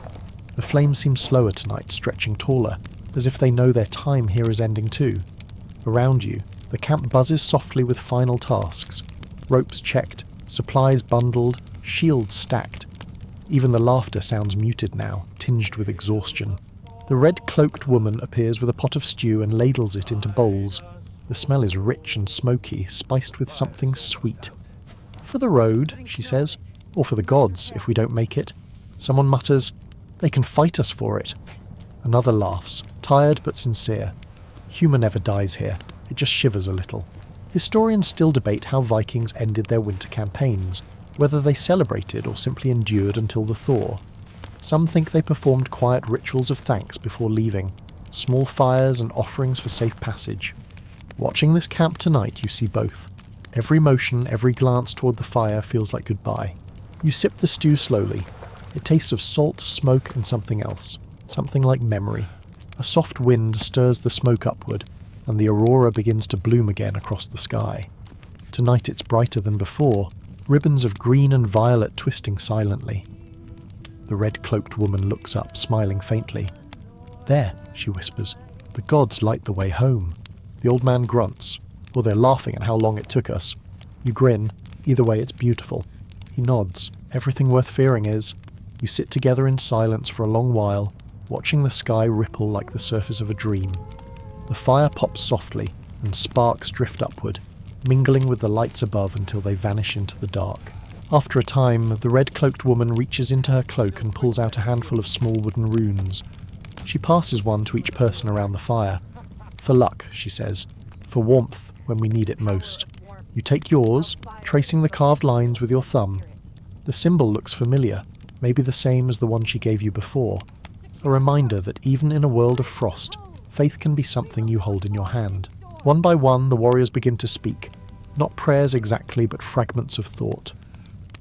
A: The flames seem slower tonight, stretching taller, as if they know their time here is ending too. Around you, the camp buzzes softly with final tasks. Ropes checked, supplies bundled, shields stacked. Even the laughter sounds muted now, tinged with exhaustion. The red-cloaked woman appears with a pot of stew and ladles it into bowls. The smell is rich and smoky, spiced with something sweet. "For the road," she says, "or for the gods, if we don't make it." Someone mutters, "They can fight us for it." Another laughs, tired but sincere. Humour never dies here, it just shivers a little. Historians still debate how Vikings ended their winter campaigns, whether they celebrated or simply endured until the thaw. Some think they performed quiet rituals of thanks before leaving, small fires and offerings for safe passage. Watching this camp tonight, you see both. Every motion, every glance toward the fire feels like goodbye. You sip the stew slowly. It tastes of salt, smoke, and something else. Something like memory. A soft wind stirs the smoke upward, and the aurora begins to bloom again across the sky. Tonight it's brighter than before, ribbons of green and violet twisting silently. The red-cloaked woman looks up, smiling faintly. "There," she whispers. "The gods light the way home." The old man grunts. "Or they're laughing at how long it took us." You grin. Either way, it's beautiful. He nods. Everything worth fearing is. You sit together in silence for a long while, watching the sky ripple like the surface of a dream. The fire pops softly, and sparks drift upward, mingling with the lights above until they vanish into the dark. After a time, the red-cloaked woman reaches into her cloak and pulls out a handful of small wooden runes. She passes one to each person around the fire. "For luck," she says. "For warmth when we need it most." You take yours, tracing the carved lines with your thumb. The symbol looks familiar, maybe the same as the one she gave you before. A reminder that even in a world of frost, faith can be something you hold in your hand. One by one, the warriors begin to speak. Not prayers exactly, but fragments of thought.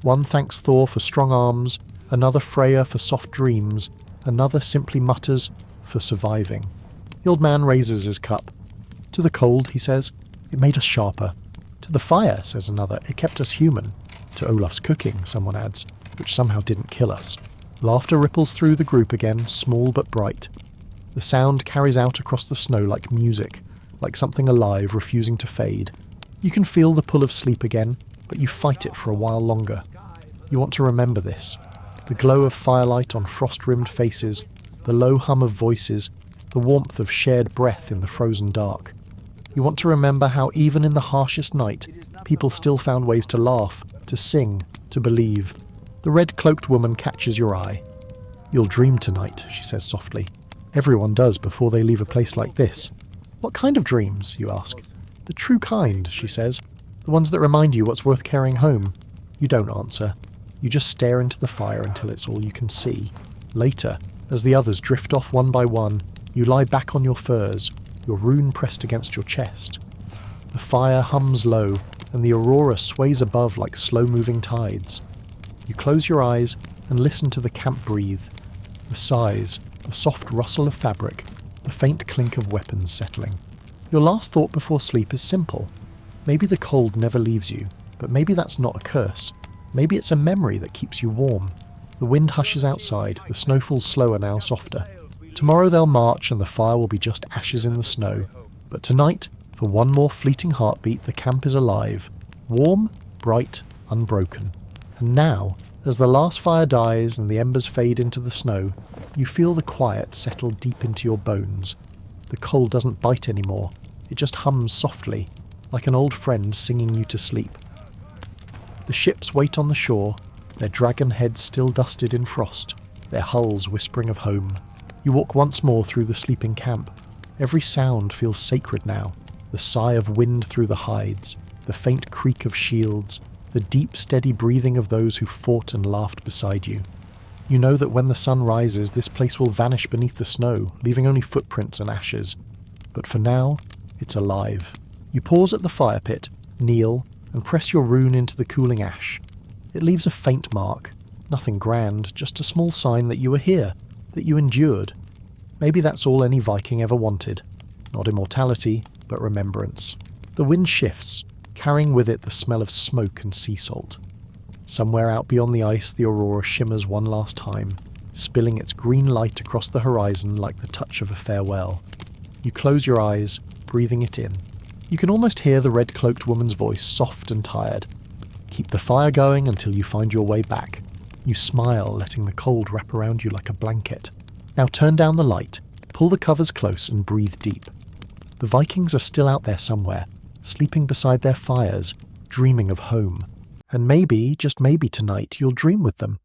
A: One thanks Thor for strong arms, another Freya for soft dreams, another simply mutters, "for surviving." The old man raises his cup. "To the cold," he says. "It made us sharper." "To the fire," says another. "It kept us human." "To Olaf's cooking," someone adds, "which somehow didn't kill us." Laughter ripples through the group again, small but bright. The sound carries out across the snow like music, like something alive refusing to fade. You can feel the pull of sleep again, but you fight it for a while longer. You want to remember this. The glow of firelight on frost-rimmed faces, the low hum of voices, the warmth of shared breath in the frozen dark. You want to remember how even in the harshest night, people still found ways to laugh, to sing, to believe. The red-cloaked woman catches your eye. "You'll dream tonight," she says softly. "Everyone does before they leave a place like this." "What kind of dreams?" you ask. "The true kind," she says. "The ones that remind you what's worth carrying home." You don't answer. You just stare into the fire until it's all you can see. Later, as the others drift off one by one, you lie back on your furs, your rune pressed against your chest. The fire hums low, and the aurora sways above like slow-moving tides. You close your eyes and listen to the camp breathe. The sighs, the soft rustle of fabric, the faint clink of weapons settling. Your last thought before sleep is simple. Maybe the cold never leaves you, but maybe that's not a curse. Maybe it's a memory that keeps you warm. The wind hushes outside, the snow falls slower now, softer. Tomorrow they'll march and the fire will be just ashes in the snow. But tonight, for one more fleeting heartbeat, the camp is alive. Warm, bright, unbroken. And now, as the last fire dies and the embers fade into the snow, you feel the quiet settle deep into your bones. The cold doesn't bite anymore. It just hums softly, like an old friend singing you to sleep. The ships wait on the shore, their dragon heads still dusted in frost, their hulls whispering of home. You walk once more through the sleeping camp. Every sound feels sacred now, the sigh of wind through the hides, the faint creak of shields, the deep, steady breathing of those who fought and laughed beside you. You know that when the sun rises, this place will vanish beneath the snow, leaving only footprints and ashes. But for now, it's alive. You pause at the fire pit, kneel, and press your rune into the cooling ash. It leaves a faint mark. Nothing grand, just a small sign that you were here, that you endured. Maybe that's all any Viking ever wanted. Not immortality, but remembrance. The wind shifts, carrying with it the smell of smoke and sea salt. Somewhere out beyond the ice, the aurora shimmers one last time, spilling its green light across the horizon like the touch of a farewell. You close your eyes, breathing it in. You can almost hear the red-cloaked woman's voice, soft and tired. Keep the fire going until you find your way back. You smile, letting the cold wrap around you like a blanket. Now turn down the light, pull the covers close and breathe deep. The Vikings are still out there somewhere, sleeping beside their fires, dreaming of home. And maybe, just maybe tonight, you'll dream with them.